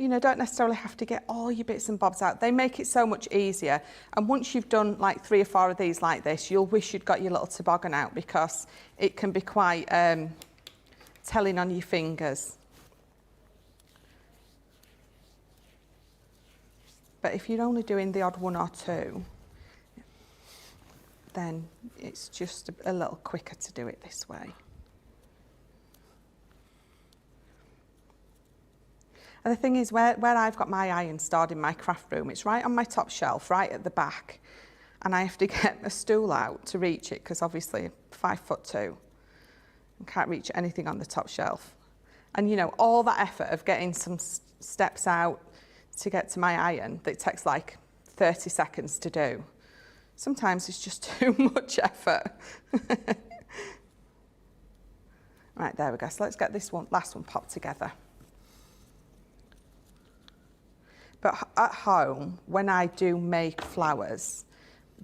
you know, don't necessarily have to get all your bits and bobs out. They make it so much easier. And once you've done like 3 or 4 of these like this, you'll wish you'd got your little toboggan out, because it can be quite telling on your fingers. But if you're only doing the odd 1 or 2, then it's just a little quicker to do it this way. And the thing is, where I've got my iron stored in my craft room, it's right on my top shelf, right at the back. and I have to get a stool out to reach it because obviously I'm 5'2" and can't reach anything on the top shelf. And you know, all that effort of getting some steps out to get to my iron that takes like 30 seconds to do. Sometimes it's just too much effort. Right, there we go. So let's get this last one popped together. But at home, when I do make flowers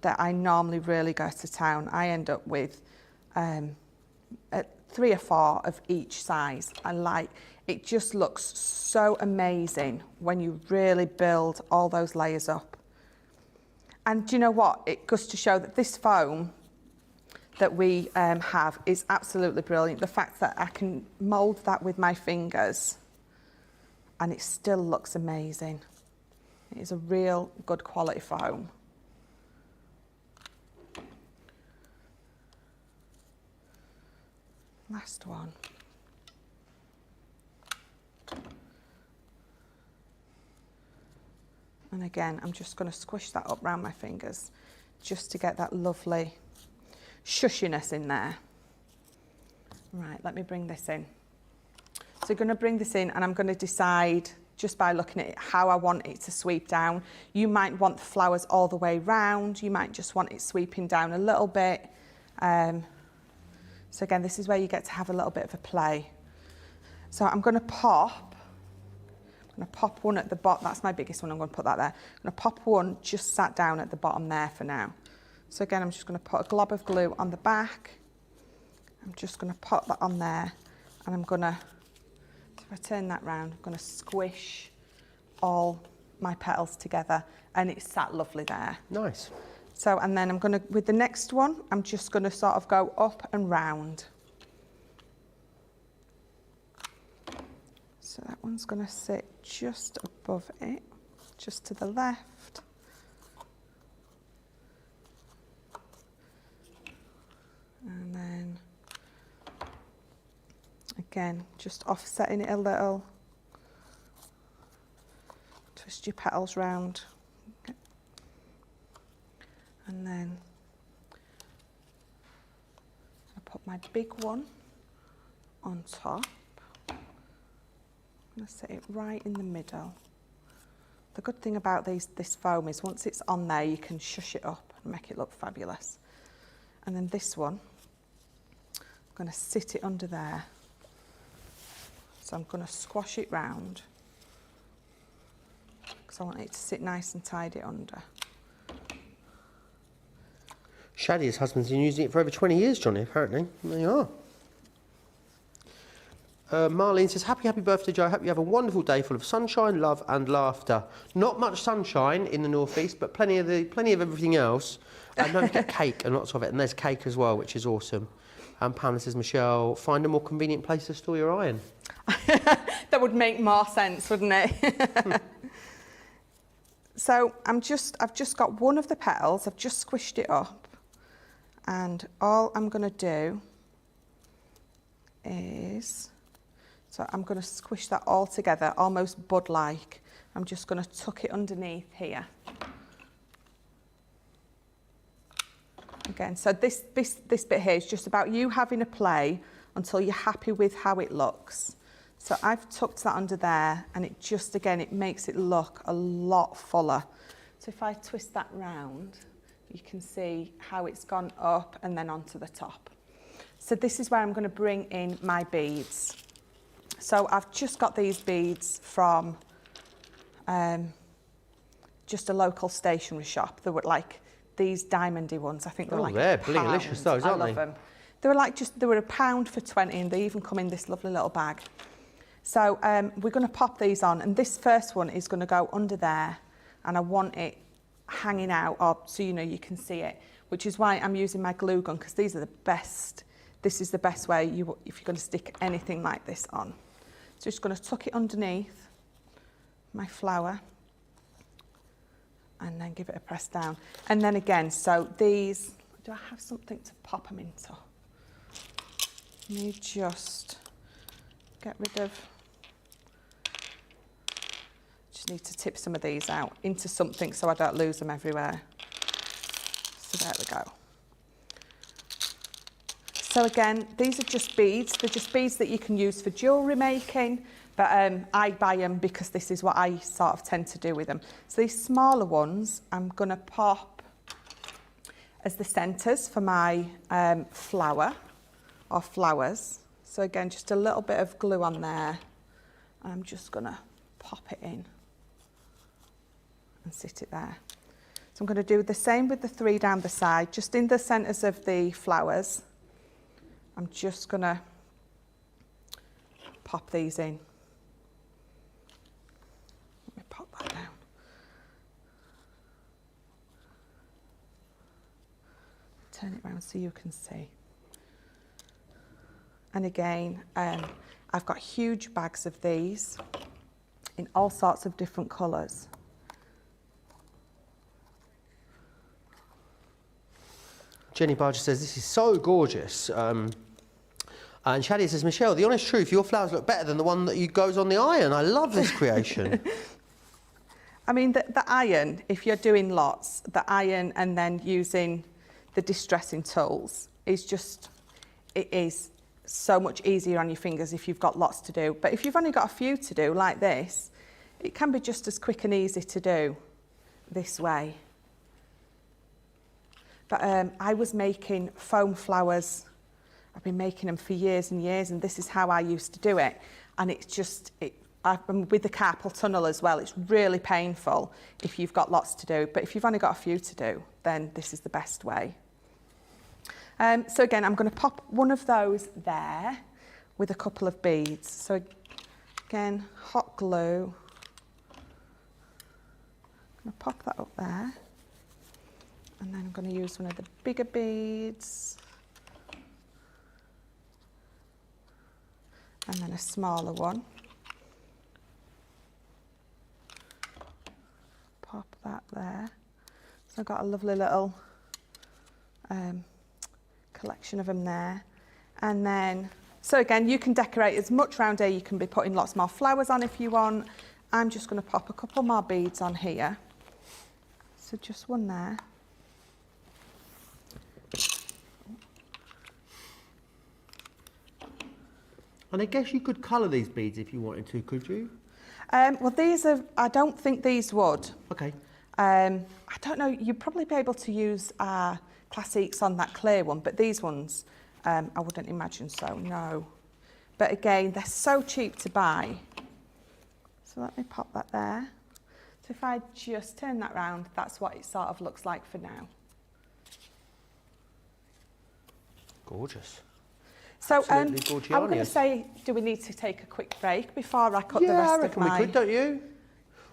that I normally really go to town, I end up with 3 or 4 of each size. It just looks so amazing when you really build all those layers up. And do you know what? It goes to show that this foam that we have is absolutely brilliant. The fact that I can mould that with my fingers and it still looks amazing. It is a real good quality foam. Last one. And again, I'm just going to squish that up around my fingers just to get that lovely shushiness in there. Right, let me bring this in. So I'm going to bring this in and I'm going to decide just by looking at it how I want it to sweep down. You might want the flowers all the way round. You might just want it sweeping down a little bit. So again, this is where you get to have a little bit of a play. So I'm going to pop one at the bottom. That's my biggest one. I'm going to put that there. I'm going to pop one just sat down at the bottom there for now. So again, I'm just going to put a glob of glue on the back. I'm just going to pop that on there, and I'm going to, if I turn that round, I'm going to squish all my petals together, and it's sat lovely there. Nice. So, and then I'm going to, with the next one, I'm just going to sort of go up and round. So that one's going to sit just above it, just to the left. And then, again, just offsetting it a little. Twist your petals round. Okay. And then I put my big one on top. I'm going to set it right in the middle. The good thing about this foam is once it's on there, you can shush it up and make it look fabulous. And then this one, I'm going to sit it under there. So I'm going to squash it round because I want it to sit nice and tidy under. Shadia's husband's been using it for over 20 years, Johnny, apparently. There you are. Marlene says, happy birthday, Joe. I hope you have a wonderful day full of sunshine, love and laughter. Not much sunshine in the northeast, but plenty of everything else. And don't forget cake, and lots of it. And there's cake as well, which is awesome. And Pamela says, Michelle, find a more convenient place to store your iron. That would make more sense, wouldn't it? So I've just got one of the petals. I've just squished it up. And all I'm going to do is, so I'm going to squish that all together, almost bud-like. I'm just going to tuck it underneath here. Again, so this bit here is just about you having a play until you're happy with how it looks. So I've tucked that under there, and it just, again, it makes it look a lot fuller. So if I twist that round, you can see how it's gone up and then onto the top. So this is where I'm going to bring in my beads. So I've just got these beads from just a local stationery shop. They were like these diamondy ones. I think they were like they're blingalicious those, aren't they? I love them. They were like they were £1 for 20, and they even come in this lovely little bag. So we're going to pop these on, and this first one is going to go under there, and I want it hanging out up so you can see it, which is why I'm using my glue gun, because these are the best. This is the best way if you're going to stick anything like this on. So just going to tuck it underneath my flower and then give it a press down. And then again, so these, do I have something to pop them into? Let me just get rid of, just need to tip some of these out into something so I don't lose them everywhere. So there we go. So again, these are just beads. They're just beads that you can use for jewellery making, but I buy them because this is what I sort of tend to do with them. So these smaller ones, I'm going to pop as the centres for my flower or flowers. So again, just a little bit of glue on there. I'm just going to pop it in and sit it there. So I'm going to do the same with the 3 down the side, just in the centres of the flowers. I'm just going to pop these in. Let me pop that down. Turn it around so you can see. And again, I've got huge bags of these in all sorts of different colours. Jenny Barger says, this is so gorgeous. And Shadi says, Michelle, the honest truth, your flowers look better than the one that goes on the iron. I love this creation. I mean, the iron, if you're doing lots, the iron and then using the distressing tools is just, it is so much easier on your fingers if you've got lots to do. But if you've only got a few to do, like this, it can be just as quick and easy to do this way. But I was making foam flowers. I've been making them for years and years, and this is how I used to do it. And it's just, I've been with the carpal tunnel as well. It's really painful if you've got lots to do. But if you've only got a few to do, then this is the best way. So again, I'm going to pop one of those there with a couple of beads. So again, hot glue. I'm going to pop that up there. And then I'm going to use one of the bigger beads. And then a smaller one. Pop that there. So I've got a lovely little collection of them there. And then, so again, you can decorate as much round here. You can be putting lots more flowers on if you want. I'm just going to pop a couple more beads on here. So just one there. And I guess you could colour these beads if you wanted to, could you? Well, these are, I don't think these would. Okay. I don't know, you'd probably be able to use Classics on that clear one, but these ones, I wouldn't imagine so, no. But again, they're so cheap to buy. So let me pop that there. So if I just turn that round, that's what it sort of looks like for now. Gorgeous. So I'm Absolutely going to gorgeous. say, do we need to take a quick break before I cut the rest I of reckon my... we could, don't you?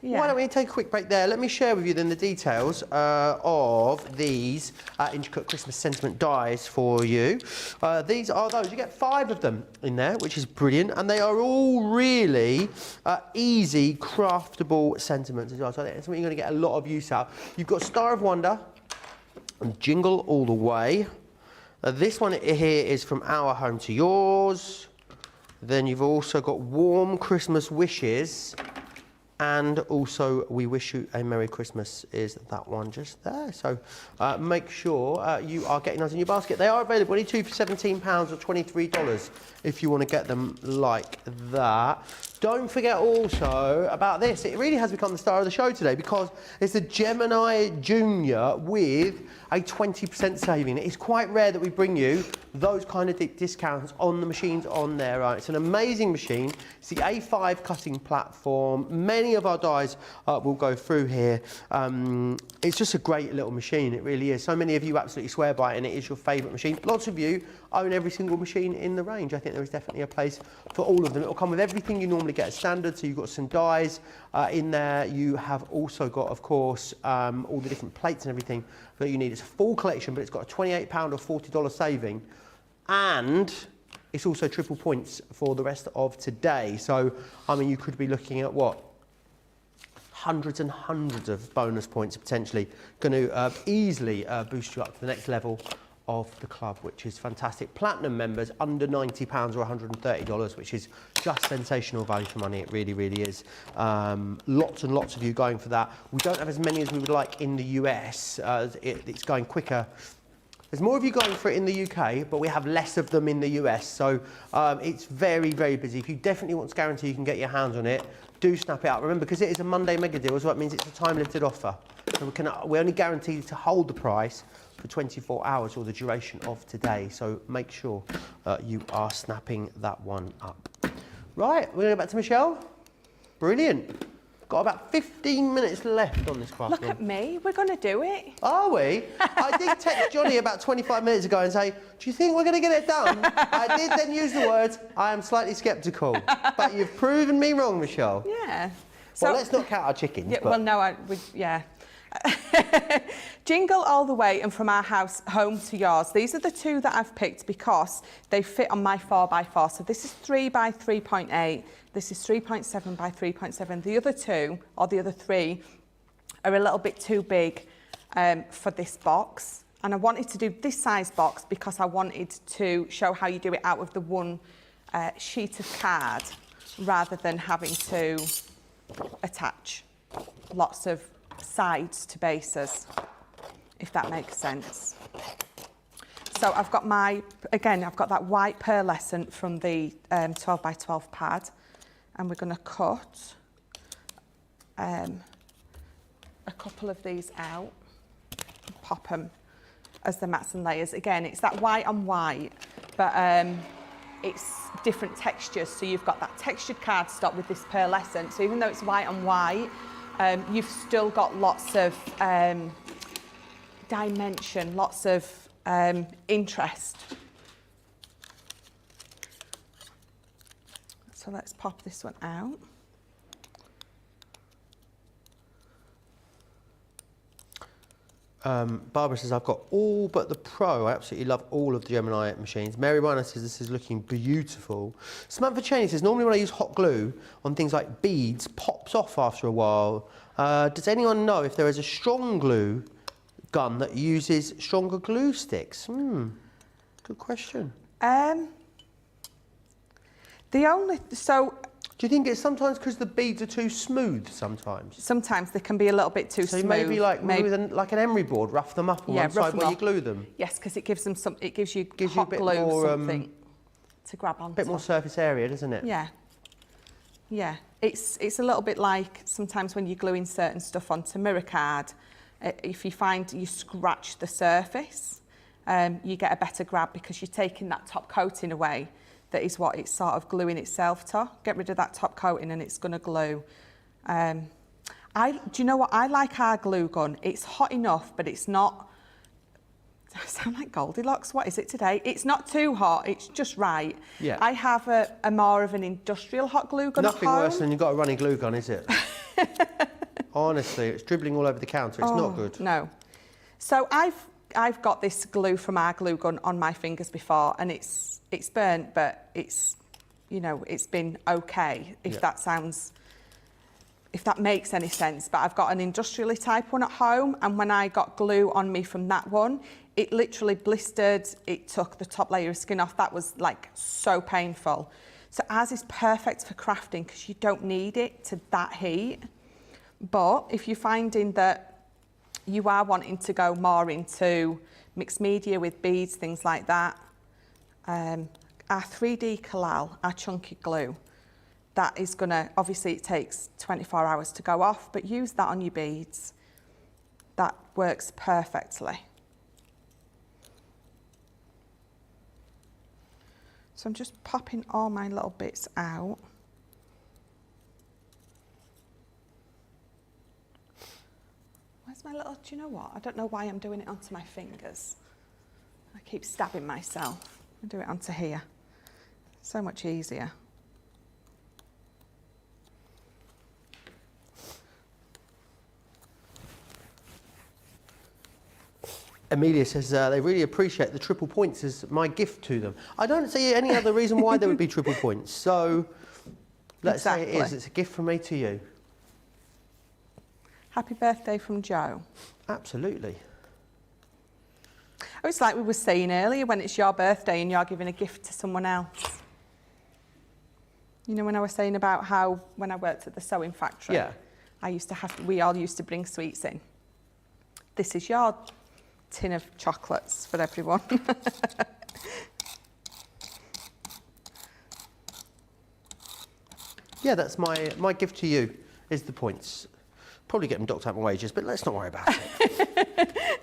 Yeah. Why don't we take a quick break there? Let me share with you then the details of these intricate Christmas sentiment dies for you. These are those. You get 5 of them in there, which is brilliant, and they are all really easy, craftable sentiments as well. So that's something you're going to get a lot of use out. You've got Star of Wonder and Jingle All the Way. This one here is From Our Home to Yours. Then you've also got Warm Christmas Wishes. And also, We Wish You a Merry Christmas is that one just there. So make sure you are getting those in your basket. They are available only 2 for £17 or $23 if you want to get them like that. Don't forget also about this. It really has become the star of the show today because it's the Gemini Junior with a 20% saving. It's quite rare that we bring you those kind of discounts on the machines on there. Right? It's an amazing machine. It's the A5 cutting platform. Many of our dies will go through here. It's just a great little machine. It really is. So many of you absolutely swear by it and it is your favourite machine. Lots of you own every single machine in the range. I think there is definitely a place for all of them. It will come with everything you normally get as standard. So you've got some dies in there. You have also got, of course, all the different plates and everything that you need. It's a full collection, but it's got a £28 or $40 saving. And it's also triple points for the rest of today. So, I mean, you could be looking at what? Hundreds and hundreds of bonus points potentially. Going to easily boost you up to the next level of the club, which is fantastic. Platinum members under £90 or $130, which is just sensational value for money. It really, really is. Lots and lots of you going for that. We don't have as many as we would like in the US. It's going quicker. There's more of you going for it in the UK, but we have less of them in the US. So it's very, very busy. If you definitely want to guarantee you can get your hands on it, do snap it up. Remember, because it is a Monday mega deal as well, it means it's a time-limited offer. So we only guarantee to hold the price for 24 hours or the duration of today. So make sure you are snapping that one up. Right, we're going to go back to Michelle. Brilliant. Got about 15 minutes left on this craft. Look at me, we're going to do it. Are we? I did text Johnny about 25 minutes ago and say, do you think we're going to get it done? I did then use the words, I am slightly sceptical. But you've proven me wrong, Michelle. Yeah. Well, let's not count our chickens. Yeah, but... well, no, yeah. Jingle All the Way and From Our House Home to Yours. These are the two that I've picked because they fit on my 4x4. So this is 3 by 3.8. This is 3.7 by 3.7. The other two, or the other three, are a little bit too big for this box. And I wanted to do this size box because I wanted to show how you do it out of the one sheet of card rather than having to attach lots of sides to bases, if that makes sense. So I've got I've got that white pearlescent from the 12 by 12 pad, and we're going to cut a couple of these out and pop them as the mats and layers. Again, it's that white on white, but it's different textures. So you've got that textured cardstock with this pearlescent. So even though it's white on white, you've still got lots of dimension, lots of interest. So let's pop this one out. Barbara says, I've got all but the Pro. I absolutely love all of the Gemini machines. Mary Ryan says, this is looking beautiful. Samantha Cheney says, normally when I use hot glue on things like beads, pops off after a while. Does anyone know if there is a strong glue gun that uses stronger glue sticks? Good question. Do you think it's sometimes because the beads are too smooth sometimes? Sometimes they can be a little bit too smooth. So maybe like like an emery board, rough them up on one side where you glue them? Yes, because it gives them some. It gives you you a bit glue more, something to grab onto. A bit more surface area, doesn't it? Yeah. Yeah. It's a little bit like sometimes when you're gluing certain stuff onto mirror card, if you find you scratch the surface, you get a better grab because you're taking that top coating away. That is what it's sort of gluing itself to. Get rid of that top coating and it's going to glue. Do you know what? I like our glue gun. It's hot enough, but it's not... I sound like Goldilocks. What is it today? It's not too hot. It's just right. Yeah. I have a more of an industrial hot glue gun Nothing at home. worse than you've got a running glue gun, is it? Honestly, it's dribbling all over the counter. It's not good. No. So I've got this glue from our glue gun on my fingers before, and it's burnt, but it's, you know, it's been okay, if that makes any sense. But I've got an industrially type one at home, and when I got glue on me from that one, it literally blistered. It took the top layer of skin off. That was like so painful. So ours is perfect for crafting because you don't need it to that heat. But if you're finding that you are wanting to go more into mixed media with beads, things like that, our 3D Collal, our chunky glue, that is going to, obviously it takes 24 hours to go off, but use that on your beads. That works perfectly. So I'm just popping all my little bits out. Where's my little, do you know what? I don't know why I'm doing it onto my fingers. I keep stabbing myself. I'll do it onto here. So much easier. Amelia says they really appreciate the triple points as my gift to them. I don't see any other reason why there would be triple points. So let's say it is. It's a gift from me to you. Happy birthday from Joe. Absolutely. Oh, it's like we were saying earlier, when it's your birthday and you're giving a gift to someone else. You know, when I was saying about how when I worked at the sewing factory, Yeah. we all used to bring sweets in. This is your tin of chocolates for everyone. Yeah, that's my gift to you, is the points. Probably get them docked out my wages, but let's not worry about it.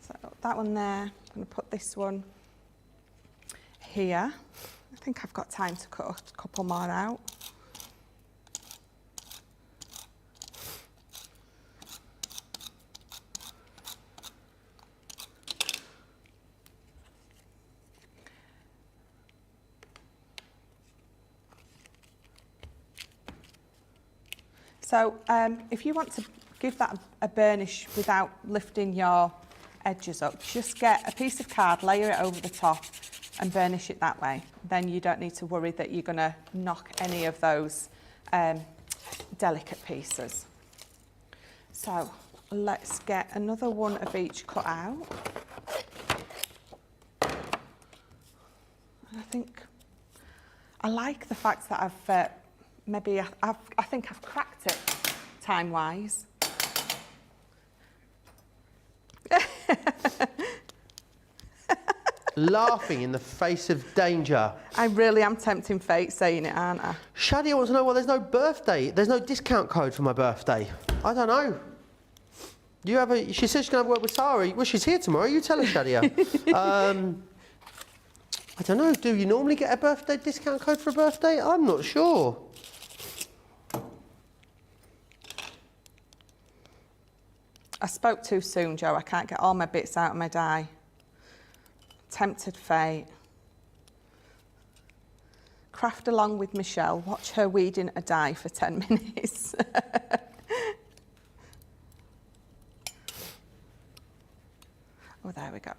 So that one there, I'm going to put this one here. I think I've got time to cut a couple more out. So if you want to give that a burnish without lifting your edges up, just get a piece of card, layer it over the top and burnish it that way. Then you don't need to worry that you're going to knock any of those delicate pieces. So let's get another one of each cut out. And I think I like the fact that I've I think I've cracked it time-wise. Laughing in the face of danger. I really am tempting fate saying it, aren't I? Shadia wants to know why there's no discount code for my birthday. I don't know. She says she's going to work with Sarah. Well, she's here tomorrow. You tell her, Shadia. I don't know. Do you normally get a birthday discount code for a birthday? I'm not sure. I spoke too soon, Joe. I can't get all my bits out of my die. Tempted fate. Craft along with Michelle. Watch her weeding a die for 10 minutes. Oh, there we go.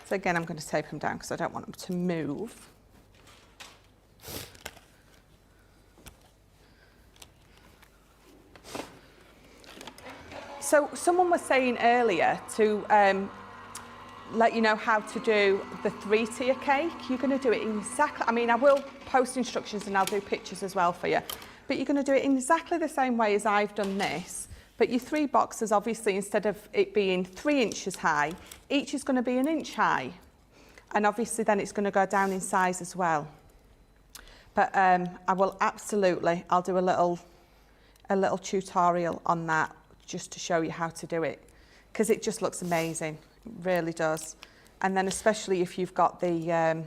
So again, I'm going to tape them down because I don't want them to move. So someone was saying earlier to let you know how to do the 3-tier cake. You're going to do it exactly, I mean, I will post instructions and I'll do pictures as well for you, but you're going to do it in exactly the same way as I've done this, but your 3 boxes, obviously, instead of it being 3 inches high, each is going to be 1 inch high, and obviously then it's going to go down in size as well. But I will absolutely, I'll do a little tutorial on that just to show you how to do it, because it just looks amazing. It really does. And then especially if you've got the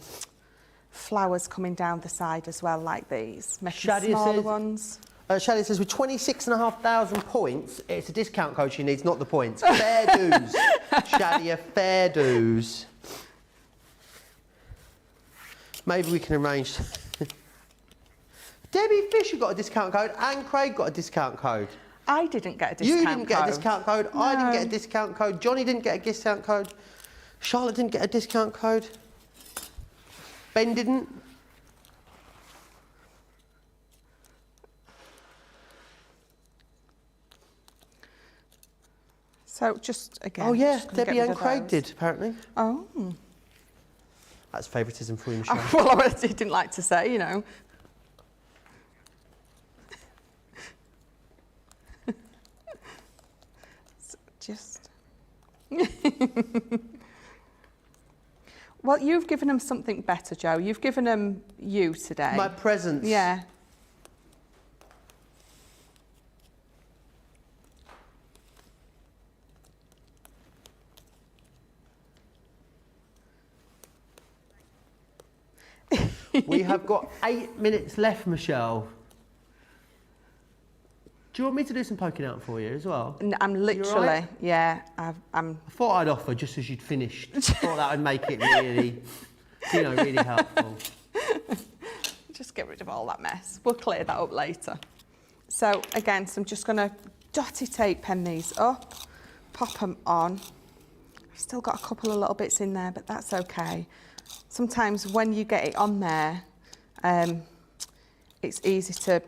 flowers coming down the side as well, like these, making smaller ones. Shadia says with 26,500 points, it's a discount code she needs, not the points. Fair dues. Shadia, fair dues. Maybe we can arrange. Debbie Fisher got a discount code and Craig got a discount code. I didn't get a discount code. You didn't get a discount code. No. I didn't get a discount code. Johnny didn't get a discount code. Charlotte didn't get a discount code. Ben didn't. So just again. Oh yeah, Debbie and Craig did apparently. Oh. That's favouritism for you, Michelle. Well, I didn't like to say, you know. Just. Well, you've given them something better, Joe. You've given them you today. My presents. Yeah. We have got 8 minutes left, Michelle. Do you want me to do some poking out for you as well? I'm literally, right? yeah, I thought I'd offer just as you'd finished. I thought that would make it really, really helpful. Just get rid of all that mess. We'll clear that up later. So again, so I'm just going to dotty tape pen these up, pop them on. I've still got a couple of little bits in there, but that's okay. Sometimes when you get it on there, it's easy to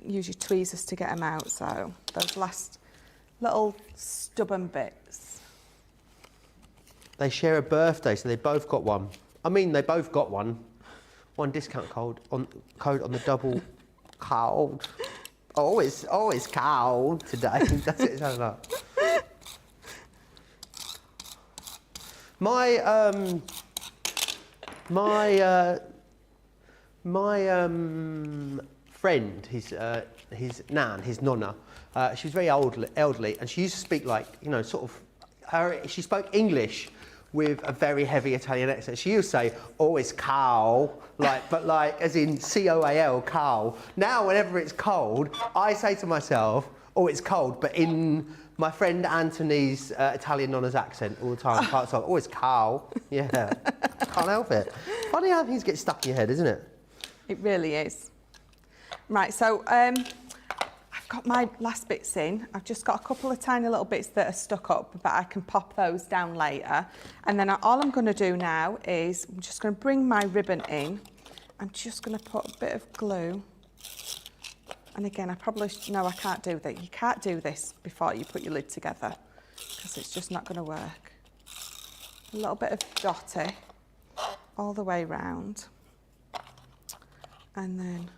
use your tweezers to get them out. So those last little stubborn bits. They share a birthday, so they both got one. I mean, they both got one. One discount code on the double cold. Oh, it's cold today. That's what it sounds like. My friend, his nan, his nonna, she was very elderly, and she used to speak like, you know, sort of, she spoke English with a very heavy Italian accent. She used to say, oh, it's cow, but as in C-O-A-L, cow. Now, whenever it's cold, I say to myself, oh, it's cold, but in my friend Anthony's Italian nonna's accent all the time. Parts of, oh, it's cow. Yeah, can't help it. Funny how things get stuck in your head, isn't it? It really is. Right, so I've got my last bits in. I've just got a couple of tiny little bits that are stuck up, but I can pop those down later. And then all I'm going to do now is I'm just going to bring my ribbon in. I'm just going to put a bit of glue. And again, I probably know I can't do that. You can't do this before you put your lid together because it's just not going to work. A little bit of dotty all the way round. And then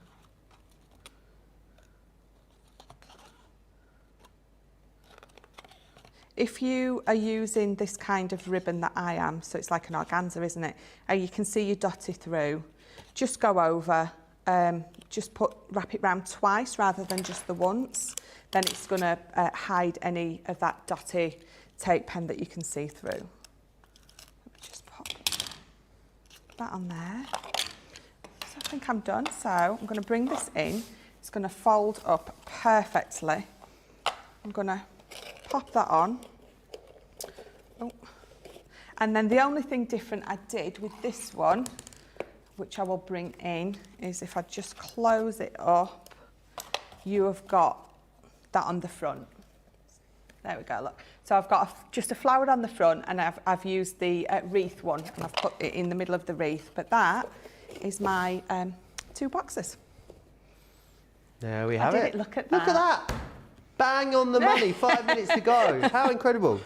if you are using this kind of ribbon that I am, so it's like an organza, isn't it? And you can see your dotty through, just go over, just wrap it round twice rather than just the once. Then it's going to hide any of that dotty tape pen that you can see through. Just pop that on there. So I think I'm done. So I'm going to bring this in. It's going to fold up perfectly. I'm going to pop that on. Oh. And then the only thing different I did with this one, which I will bring in, is if I just close it up, you have got that on the front. There we go, look. So I've got just a flower on the front, and I've used the wreath one, and I've put it in the middle of the wreath. But that is my 2 boxes. There we have it. Look at that. Look at that. Bang on the money, 5 minutes to go. How incredible.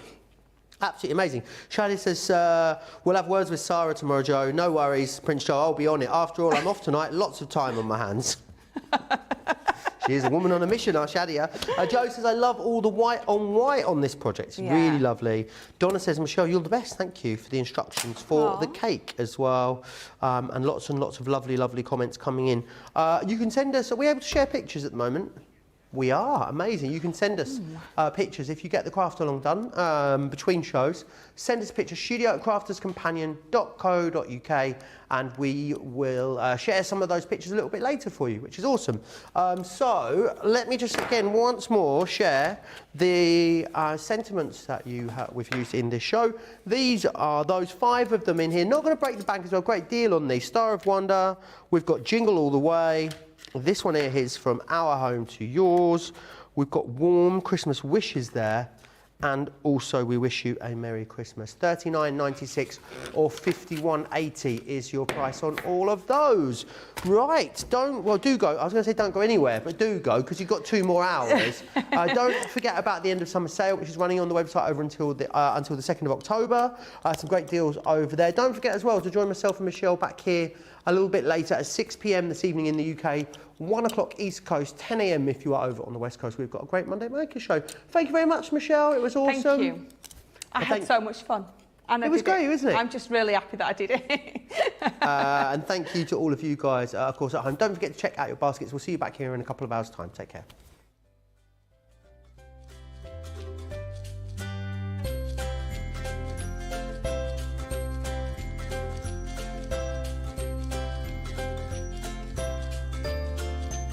Absolutely amazing. Shadi says, we'll have words with Sarah tomorrow, Joe. No worries, Prince Joe, I'll be on it. After all, I'm off tonight. Lots of time on my hands. She is a woman on a mission, our Shadia. Joe says, I love all the white on this project. It's really lovely. Donna says, Michelle, you're the best. Thank you for the instructions for the cake as well. And lots of lovely, lovely comments coming in. You can send us, are we able to share pictures at the moment? We are. Amazing. You can send us pictures if you get the craft along done between shows. Send us pictures, studio@crafterscompanion.co.uk, and we will share some of those pictures a little bit later for you, which is awesome. So let me just again once more share the sentiments that we've used in this show. These are those 5 of them in here. Not going to break the bank as well. Great deal on these. Star of Wonder. We've got Jingle All the Way. This one here is from our home to yours. We've got warm Christmas wishes there, and also we wish you a Merry Christmas. $39.96 or $51.80 is your price on all of those. Right, do go. I was going to say don't go anywhere, but do go because you've got 2 more hours. Don't forget about the end of summer sale, which is running on the website over until the 2nd of October. Some great deals over there. Don't forget as well to join myself and Michelle back here a little bit later at 6 p.m. this evening in the UK, 1 o'clock East Coast, 10 a.m. if you are over on the West Coast. We've got a great Monday Maker show. Thank you very much, Michelle. It was awesome. Thank you. I had so much fun. And it was great, wasn't it? I'm just really happy that I did it. And thank you to all of you guys, of course, at home. Don't forget to check out your baskets. We'll see you back here in a couple of hours' time. Take care.